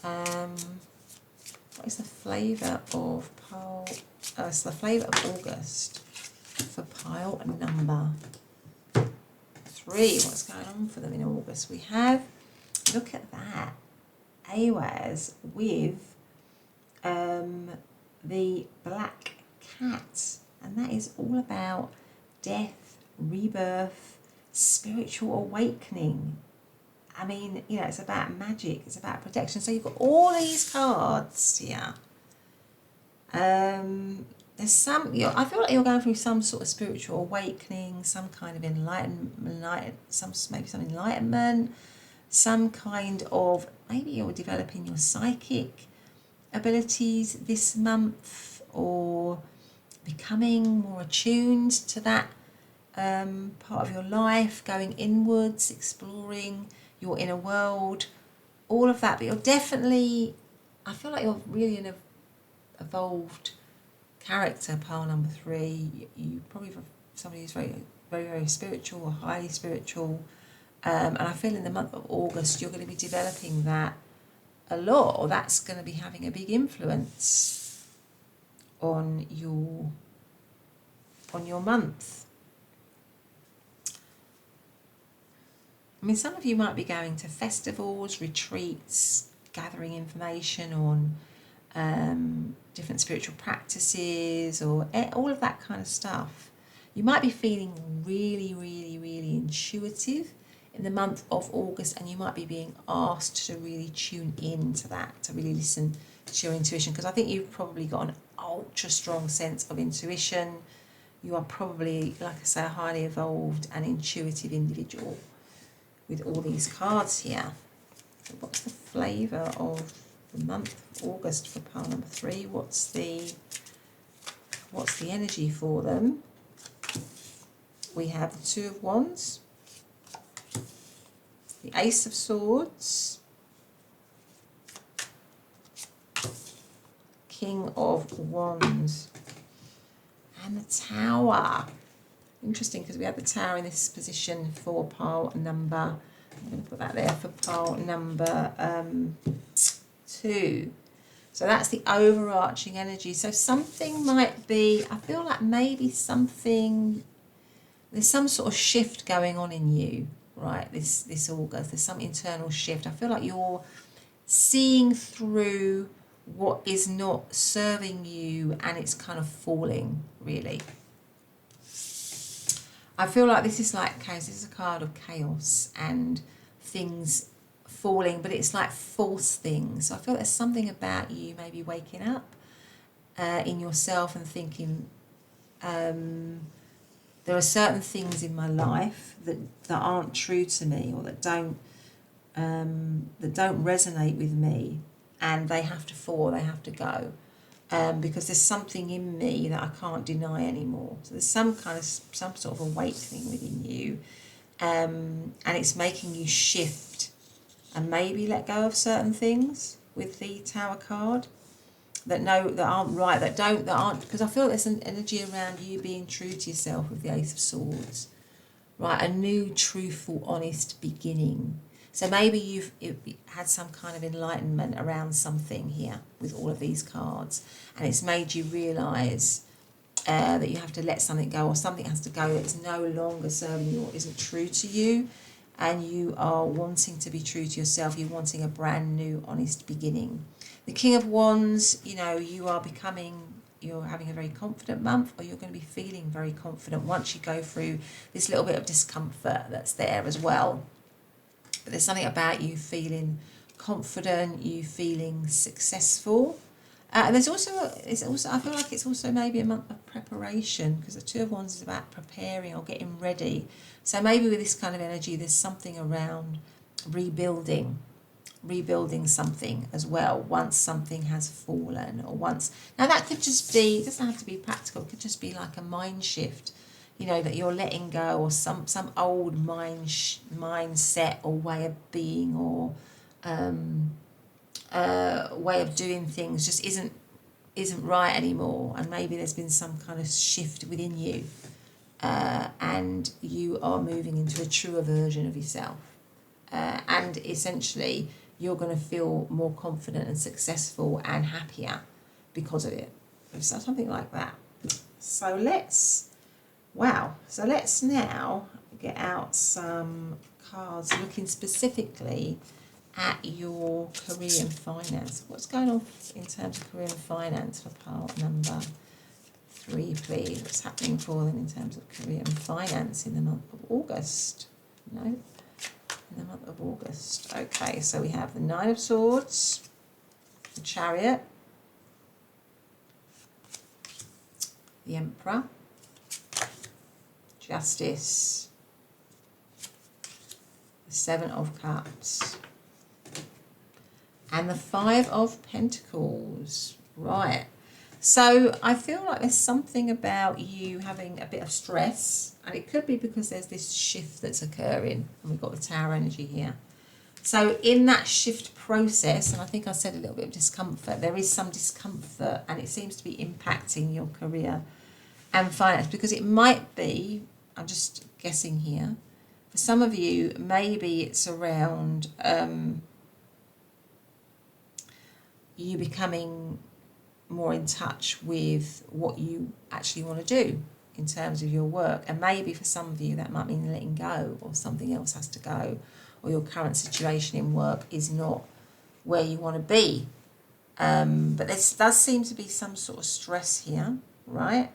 What is the flavour of pile? It's the flavour of August for pile number 3. What's going on for them in August? We have, look at that, Awaz with the black cat, and that is all about death, rebirth, spiritual awakening. I mean, you know, it's about magic, it's about protection. So you've got all these cards here. There's some, I feel like you're going through some sort of spiritual awakening, some kind of enlightenment, maybe some enlightenment, some kind of, maybe you're developing your psychic abilities this month, or becoming more attuned to that part of your life, going inwards, exploring your inner world, all of that. But you're definitely, I feel like you're really an evolved character, pile number 3. You probably somebody who's very, very, very spiritual or highly spiritual. And I feel in the month of August, you're going to be developing that a lot, or that's going to be having a big influence on your month. I mean, some of you might be going to festivals, retreats, gathering information on different spiritual practices, or all of that kind of stuff. You might be feeling really, really, really intuitive in the month of August, and you might be being asked to really tune in to that, to really listen to your intuition, because I think you've probably got an ultra strong sense of intuition. You are probably, like I say, a highly evolved and intuitive individual with all these cards here. So what's the flavour of the month of August for pile number 3? What's the energy for them? We have the 2 of Wands, the Ace of Swords, King of Wands, and the Tower. Interesting, because we have the Tower in this position for pile number, I'm going to put that there for pile number 2. So that's the overarching energy. So something might be, I feel like maybe there's some sort of shift going on in you, right, this August. There's some internal shift. I feel like you're seeing through what is not serving you, and it's kind of falling, really. I feel like this is like chaos. This is a card of chaos and things falling, but it's like false things. So I feel there's something about you maybe waking up in yourself and thinking, there are certain things in my life that aren't true to me, or that don't resonate with me, and they have to fall, they have to go. Because there's something in me that I can't deny anymore. So there's some sort of awakening within you, and it's making you shift and maybe let go of certain things with the Tower card that aren't right, that aren't, because I feel there's an energy around you being true to yourself with the Ace of Swords, right? A new, truthful, honest beginning. So maybe you've had some kind of enlightenment around something here with all of these cards, and it's made you realise that you have to let something go, or something has to go that's no longer serving you or isn't true to you. and you are wanting to be true to yourself. You're wanting a brand new, honest beginning. The King of Wands, you know, you're having a very confident month, or you're going to be feeling very confident once you go through this little bit of discomfort that's there as well. But there's something about you feeling confident, you feeling successful. And I feel like it's also maybe a month of preparation, because the Two of Wands is about preparing or getting ready. So maybe with this kind of energy, there's something around rebuilding something as well, once something has fallen, or once. Now that could just be, it doesn't have to be practical, it could just be like a mind shift, you know, that you're letting go, or some old mindset or way of being, or way of doing things just isn't right anymore, and maybe there's been some kind of shift within you, and you are moving into a truer version of yourself, and essentially you're going to feel more confident and successful and happier because of it. So something like that. So let's now get out some cards looking specifically at your career and finance. What's going on in terms of career and finance for part number 3, please? What's happening for them in terms of career and finance in the month of August? No, in the month of August. Okay, so we have the Nine of Swords, the Chariot, the Emperor, Justice, the Seven of Cups, and the Five of Pentacles. Right. So I feel like there's something about you having a bit of stress, and it could be because there's this shift that's occurring, and we've got the Tower energy here. So in that shift process, and I think I said a little bit of discomfort, there is some discomfort, and it seems to be impacting your career and finance, because it might be, I'm just guessing here, for some of you, maybe it's around you becoming more in touch with what you actually want to do in terms of your work. And maybe for some of you that might mean letting go, or something else has to go, or your current situation in work is not where you want to be. But there does seem to be some sort of stress here, right?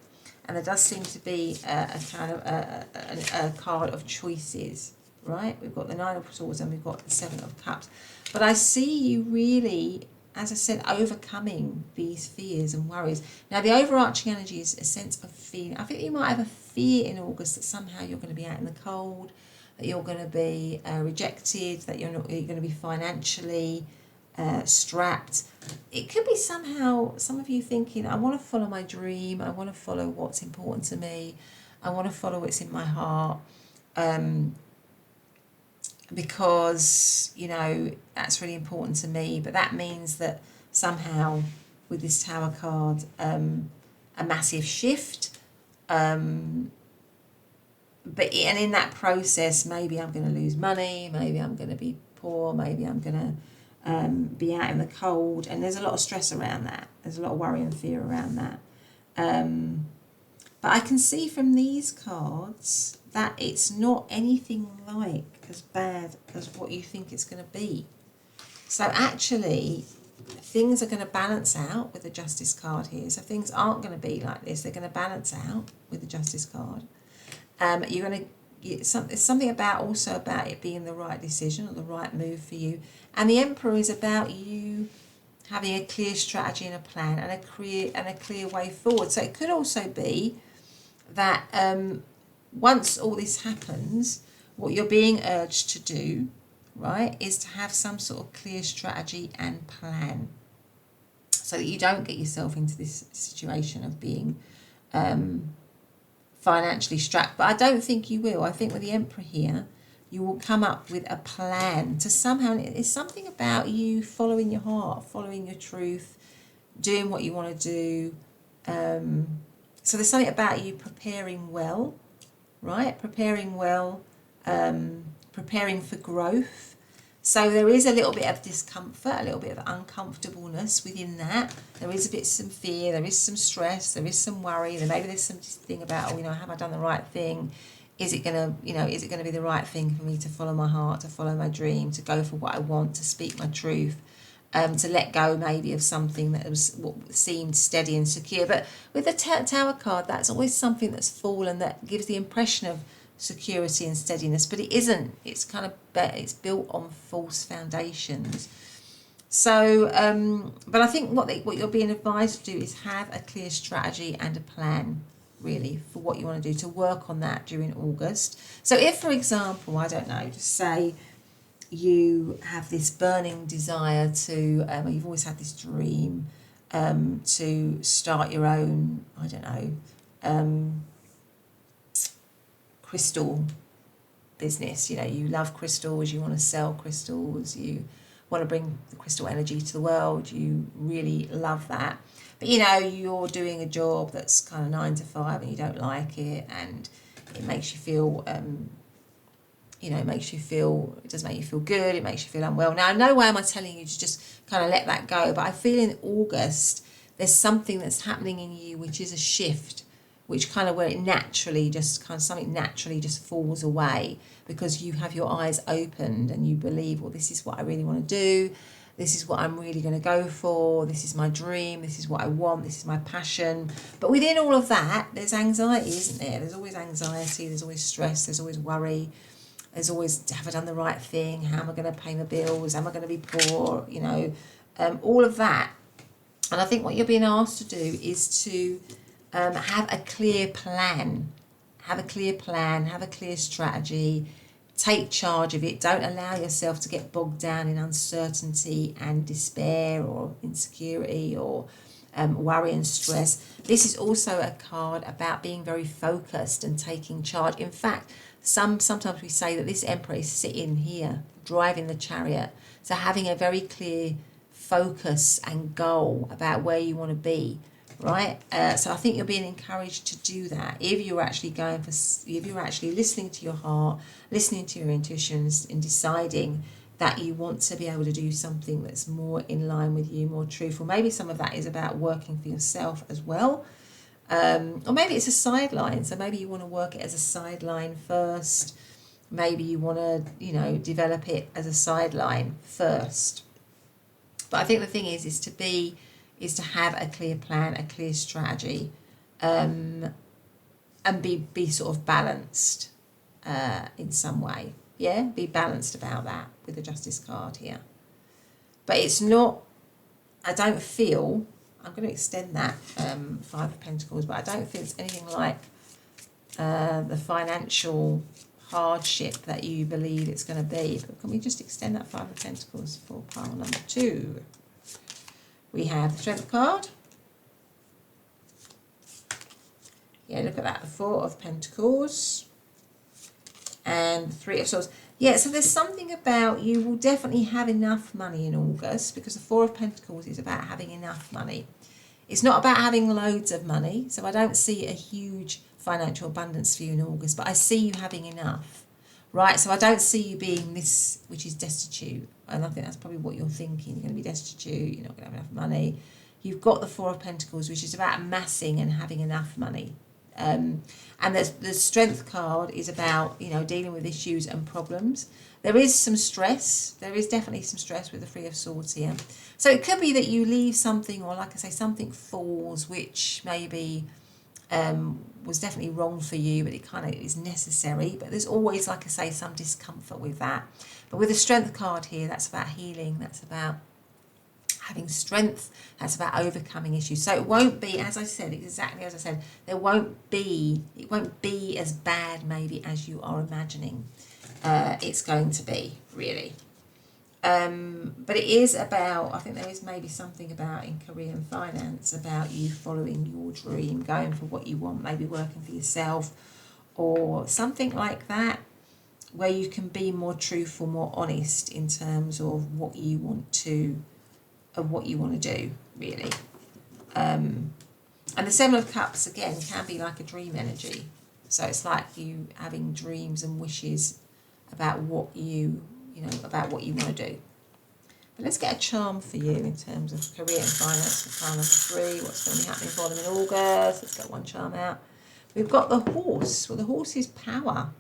And there does seem to be a kind of a card of choices, right? We've got the Nine of Swords and we've got the Seven of Cups. But I see you really, as I said, overcoming these fears and worries. Now, the overarching energy is a sense of fear. I think you might have a fear in August that somehow you're going to be out in the cold, that you're going to be rejected, that you're going to be financially strapped. It could be somehow some of you thinking, I want to follow my dream, I want to follow what's important to me, I want to follow what's in my heart, because, you know, that's really important to me. But that means that somehow with this Tower card, a massive shift, and in that process, maybe I'm going to lose money, maybe I'm going to be poor, maybe I'm going to be out in the cold, and there's a lot of stress around that. There's a lot of worry and fear around that. But I can see from these cards that it's not anything like as bad as what you think it's going to be. So actually, things are going to balance out with the Justice card here. So things aren't going to be like this. They're going to balance out with the Justice card. You're going to it's something about it being the right decision or the right move for you. And the Emperor is about you having a clear strategy and a plan and a clear way forward. So it could also be that once all this happens, what you're being urged to do, right, is to have some sort of clear strategy and plan, so that you don't get yourself into this situation of being financially strapped. But I don't think you will. I think with the Emperor here, you will come up with a plan to somehow, it's something about you following your heart, following your truth, doing what you want to do. So there's something about you preparing well, right? Preparing well, preparing for growth. So there is a little bit of discomfort, a little bit of uncomfortableness within that. There is a bit some fear, there is some stress, there is some worry, maybe there's some thing about, have I done the right thing? is it going to, is it going to be the right thing for me to follow my heart, to follow my dream, to go for what I want, to speak my truth, to let go maybe of something that was what seemed steady and secure. But with the Tower card, that's always something that's fallen that gives the impression of security and steadiness, but it isn't. It's kind of it's built on false foundations. So, but I think what you're being advised to do is have a clear strategy and a plan, really, for what you want to do, to work on that during August. So if, for example, I don't know, just say you have this burning desire to, you've always had this dream to start your own, I don't know, crystal business. You love crystals, you want to sell crystals, you want to bring the crystal energy to the world, you really love that. But you're doing a job that's kind of 9 to 5 and you don't like it, and it makes you feel it doesn't make you feel good, it makes you feel unwell. Now, no way am I telling you to just kind of let that go, but I feel in August there's something that's happening in you which is a shift, which kind of where it naturally just kind of something naturally just falls away because you have your eyes opened and you believe, well, this is what I really want to do, this is what I'm really going to go for, this is my dream, this is what I want, this is my passion. But within all of that, there's anxiety, isn't there? There's always anxiety, there's always stress, there's always worry, there's always, have I done the right thing? How am I going to pay my bills? Am I going to be poor? All of that. And I think what you're being asked to do is to have a clear plan. Have a clear plan, have a clear strategy, take charge of it. Don't allow yourself to get bogged down in uncertainty and despair or insecurity or worry and stress. This is also a card about being very focused and taking charge. In fact, sometimes we say that this Emperor is sitting here, driving the chariot. So having a very clear focus and goal about where you want to be, right? So I think you're being encouraged to do that. If you're actually listening to your heart, listening to your intuitions, and deciding that you want to be able to do something that's more in line with you, more truthful. Maybe some of that is about working for yourself as well. Or maybe it's a sideline. So maybe you want to work it as a sideline first. Maybe you want to, develop it as a sideline first. But I think the thing is to have a clear plan, a clear strategy, and be sort of balanced in some way. Yeah, be balanced about that with the Justice card here. But it's not, I don't feel, I'm going to extend that Five of Pentacles, but I don't feel it's anything like the financial hardship that you believe it's going to be. But can we just extend that Five of Pentacles for pile number 2? We have the Strength card. Yeah, look at that, the Four of Pentacles and the Three of Swords. Yeah, so there's something about you will definitely have enough money in August, because the Four of Pentacles is about having enough money. It's not about having loads of money, so I don't see a huge financial abundance for you in August, but I see you having enough, right? So I don't see you being this, which is destitute, and I think that's probably what you're thinking. You're going to be destitute, you're not going to have enough money. You've got the Four of Pentacles, which is about amassing and having enough money. And the Strength card is about, dealing with issues and problems. There is some stress. There is definitely some stress with the Three of Swords here. So it could be that you leave something, or like I say, something falls, which maybe was definitely wrong for you, but it kind of is necessary. But there's always, like I say, some discomfort with that. But with the Strength card here, that's about healing. That's about having strength, that's about overcoming issues. So it won't be, as I said, exactly as I said, it won't be as bad maybe as you are imagining it's going to be, really. But it is about, I think there is maybe something about in career and finance, about you following your dream, going for what you want, maybe working for yourself or something like that, where you can be more truthful, more honest in terms of what you want to do, really. And the Seven of Cups, again, can be like a dream energy. So it's like you having dreams and wishes about what about what you want to do. But let's get a charm for you in terms of career and finance for pile number 3. What's going to be happening for them in August? Let's get one charm out. We've got the horse. Well, the horse is power.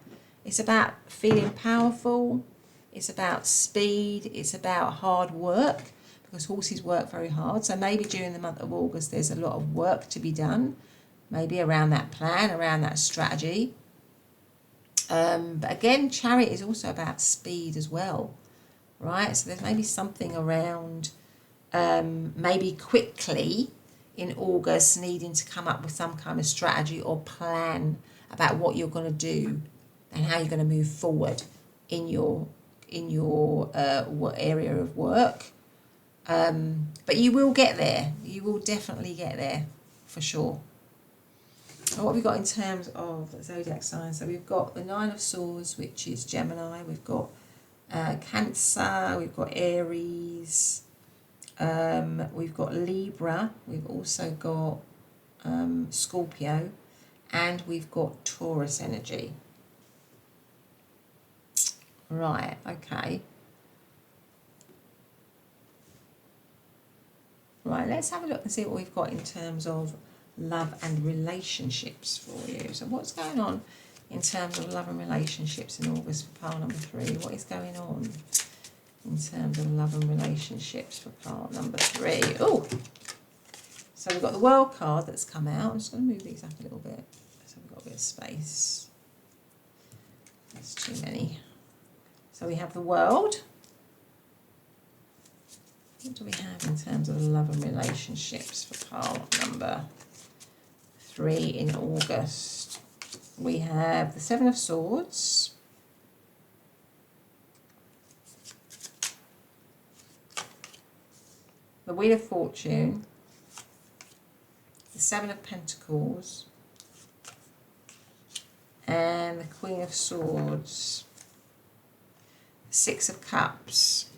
It's about feeling powerful. It's about speed. It's about hard work, because horses work very hard. So maybe during the month of August, there's a lot of work to be done, maybe around that plan, around that strategy. But again, Chariot is also about speed as well, right? So there's maybe something around maybe quickly in August needing to come up with some kind of strategy or plan about what you're going to do and how you're going to move forward in your area of work. But you will get there. You will definitely get there for sure. And what have we got in terms of zodiac signs? So we've got the Nine of Swords, which is Gemini. We've got Cancer. We've got Aries. We've got Libra. We've also got Scorpio, and we've got Taurus energy. Right, okay. Right, let's have a look and see what we've got in terms of love and relationships for you. So what's going on in terms of love and relationships in August for pile number 3? What is going on in terms of love and relationships for pile number 3? Oh, so we've got the World card that's come out. I'm just going to move these up a little bit so we've got a bit of space. That's too many. So we have the World. What do we have in terms of love and relationships for pile number 3 in August? We have the Seven of Swords. The Wheel of Fortune. The Seven of Pentacles. And the Queen of Swords. The Six of Cups.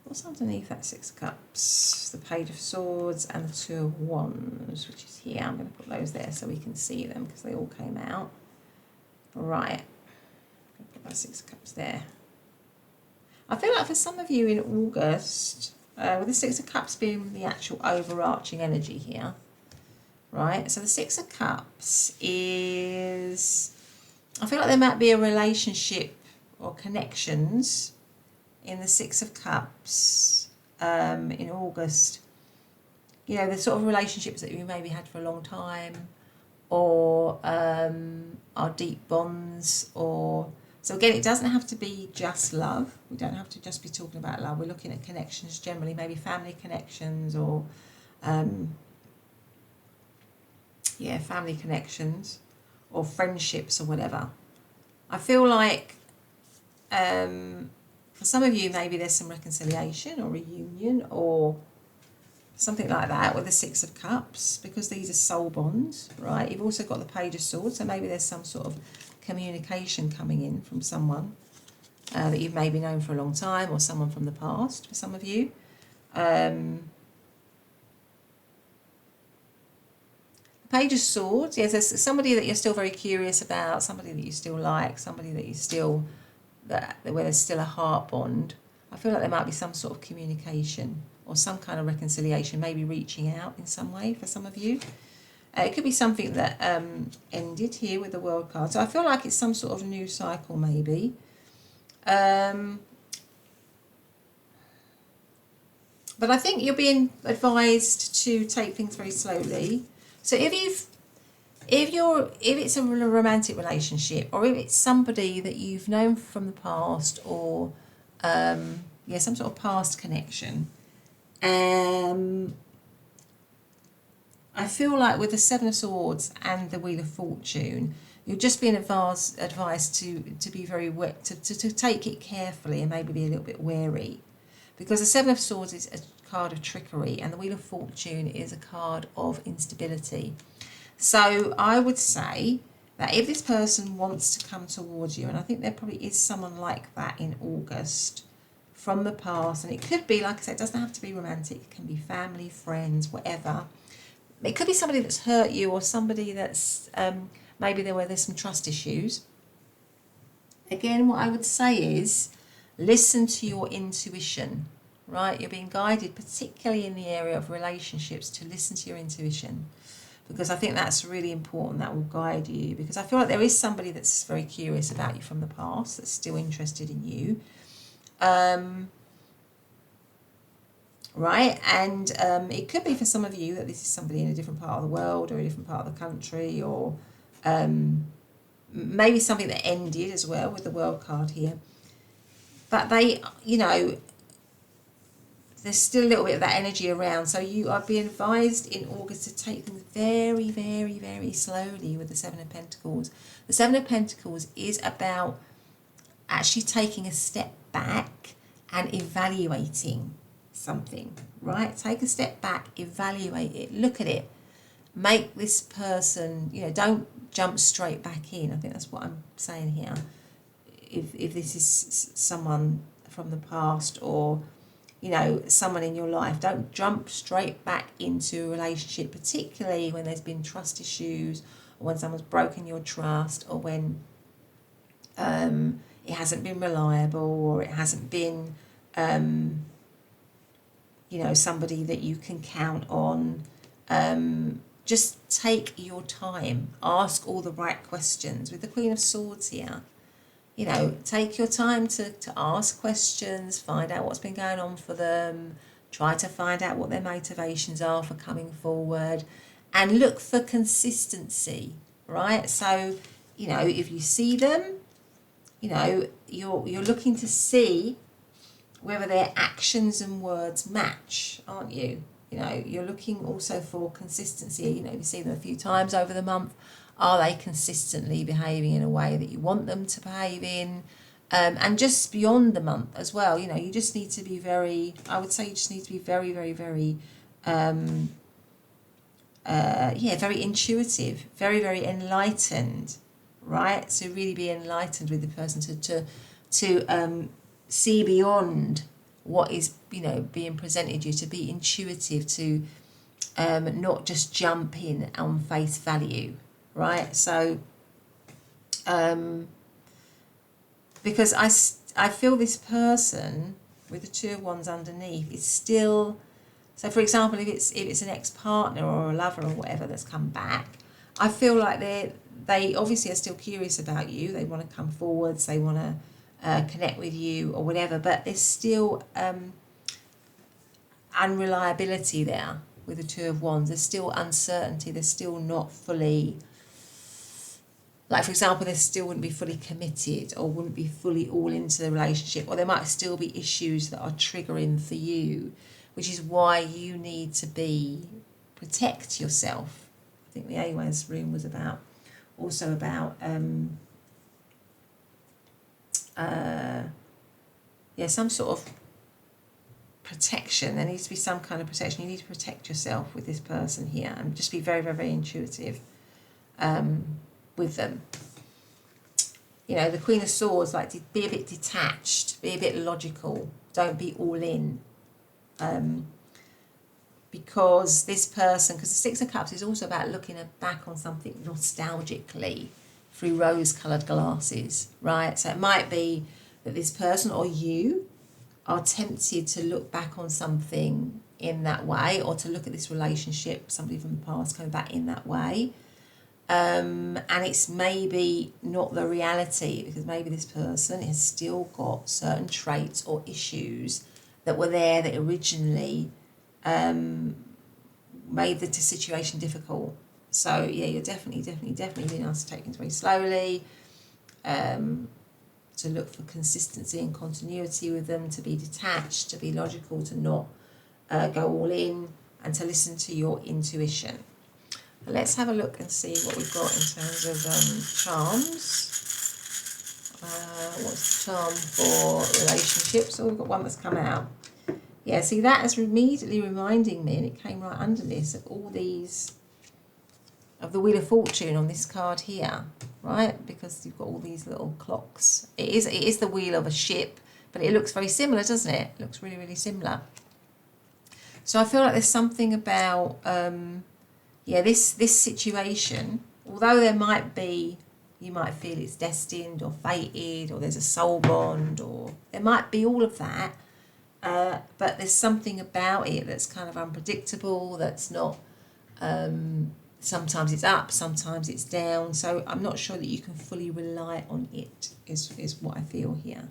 What's underneath that Six of Cups? The Page of Swords and the Two of Wands, which is here. I'm going to put those there so we can see them because they all came out. Right. I'm going to put that Six of Cups there. I feel like for some of you in August, with the Six of Cups being the actual overarching energy here, right? So the Six of Cups is, I feel like there might be a relationship or connections in the Six of Cups in August. You know, the sort of relationships that you maybe had for a long time, or are deep bonds, or... So again, it doesn't have to be just love. We don't have to just be talking about love. We're looking at connections generally, maybe family connections, or family connections, or friendships, or whatever. I feel like for some of you, maybe there's some reconciliation or reunion or something like that with the Six of Cups, because these are soul bonds, right? You've also got the Page of Swords, so maybe there's some sort of communication coming in from someone that you've maybe known for a long time, or someone from the past for some of you. Page of Swords, yes, there's somebody that you're still very curious about, somebody that you still like, somebody that you still, where there's still a heart bond. I feel like there might be some sort of communication or some kind of reconciliation, maybe reaching out in some way for some of you. It could be something that ended here with the World card. So I feel like it's some sort of new cycle maybe. But I think you're being advised to take things very slowly. So if it's a romantic relationship, or if it's somebody that you've known from the past, or some sort of past connection, I feel like with the Seven of Swords and the Wheel of Fortune, you're just being advised to be very to take it carefully and maybe be a little bit wary, because the Seven of Swords is a card of trickery and the Wheel of Fortune is a card of instability. So I would say that if this person wants to come towards you, and I think there probably is someone like that in August from the past, and it could be, like I said, it doesn't have to be romantic, it can be family, friends, whatever. It could be somebody that's hurt you, or somebody that's maybe there's some trust issues. Again, what I would say is listen to your intuition, right? You're being guided, particularly in the area of relationships, to listen to your intuition, because I think that's really important. That will guide you, because I feel like there is somebody that's very curious about you from the past, that's still interested in you. Right, and it could be for some of you that this is somebody in a different part of the world or a different part of the country, or maybe something that ended as well with the World card here. But they, you know, there's still a little bit of that energy around. So you are being advised in August to take things very, very, very slowly with the Seven of Pentacles. The Seven of Pentacles is about actually taking a step back and evaluating something, right? Take a step back, evaluate it, look at it, make this person, you know, don't jump straight back in. I think that's what I'm saying here. If this is someone from the past, or, you know, someone in your life, don't jump straight back into a relationship, particularly when there's been trust issues, or when someone's broken your trust, or when it hasn't been reliable, or it hasn't been you know, somebody that you can count on. Just take your time, ask all the right questions. With the Queen of Swords here, you know, take your time to ask questions, find out what's been going on for them, try to find out what their motivations are for coming forward, and look for consistency, right? So, you know, if you see them, you know, you're looking to see whether their actions and words match, aren't you? You know, you're looking also for consistency. You know, if you see them a few times over the month, are they consistently behaving in a way that you want them to behave in? And just beyond the month as well, you know, you just need to be very, I would say you just need to be very, very, very, very intuitive, very, very enlightened, right? So really be enlightened with the person to see beyond what is, you know, being presented you, to be intuitive, to not just jump in on face value, right? So because I feel this person with the Two of Wands underneath is still, so for example, if it's an ex-partner or a lover or whatever that's come back, I feel like they obviously are still curious about you. They want to come forwards, they want to connect with you or whatever, but there's still unreliability there with the Two of Wands. There's still uncertainty. They're still not fully, like for example, they still wouldn't be fully committed or wouldn't be fully all into the relationship, or there might still be issues that are triggering for you, which is why you need to protect yourself. I think the A-Wise room was also about some sort of protection. There needs to be some kind of protection. You need to protect yourself with this person here, and just be very, very, very intuitive with them. You know, the Queen of Swords, like, be a bit detached, be a bit logical, don't be all in. Because this person, because the Six of Cups is also about looking back on something nostalgically through rose-coloured glasses, right? So it might be that this person or you are tempted to look back on something in that way, or to look at this relationship, somebody from the past coming back in that way. And it's maybe not the reality, because maybe this person has still got certain traits or issues that were there that originally made the situation difficult. So yeah, you're definitely being asked to take things very slowly, to look for consistency and continuity with them, to be detached, to be logical, to not go all in, and to listen to your intuition. But let's have a look and see what we've got in terms of charms. What's the charm for relationships? Oh, we've got one that's come out. Yeah, see, that is immediately reminding me, and it came right under this, of all these, of the Wheel of Fortune on this card here, right? Because you've got all these little clocks. It is the wheel of a ship, but it looks very similar, doesn't it? It looks really, really similar. So I feel like there's something about, this situation, although there might be, you might feel it's destined or fated, or there's a soul bond, or there might be all of that. but there's something about it that's kind of unpredictable, that's not, sometimes it's up, sometimes it's down, so I'm not sure that you can fully rely on it, is what I feel here.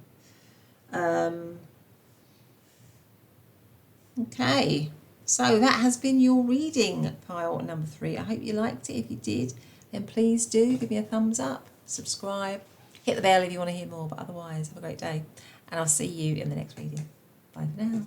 Okay, so that has been your reading, pile number 3. I hope you liked it. If you did, then please do give me a thumbs up, subscribe, hit the bell if you want to hear more, but otherwise have a great day, and I'll see you in the next reading. Bye for now.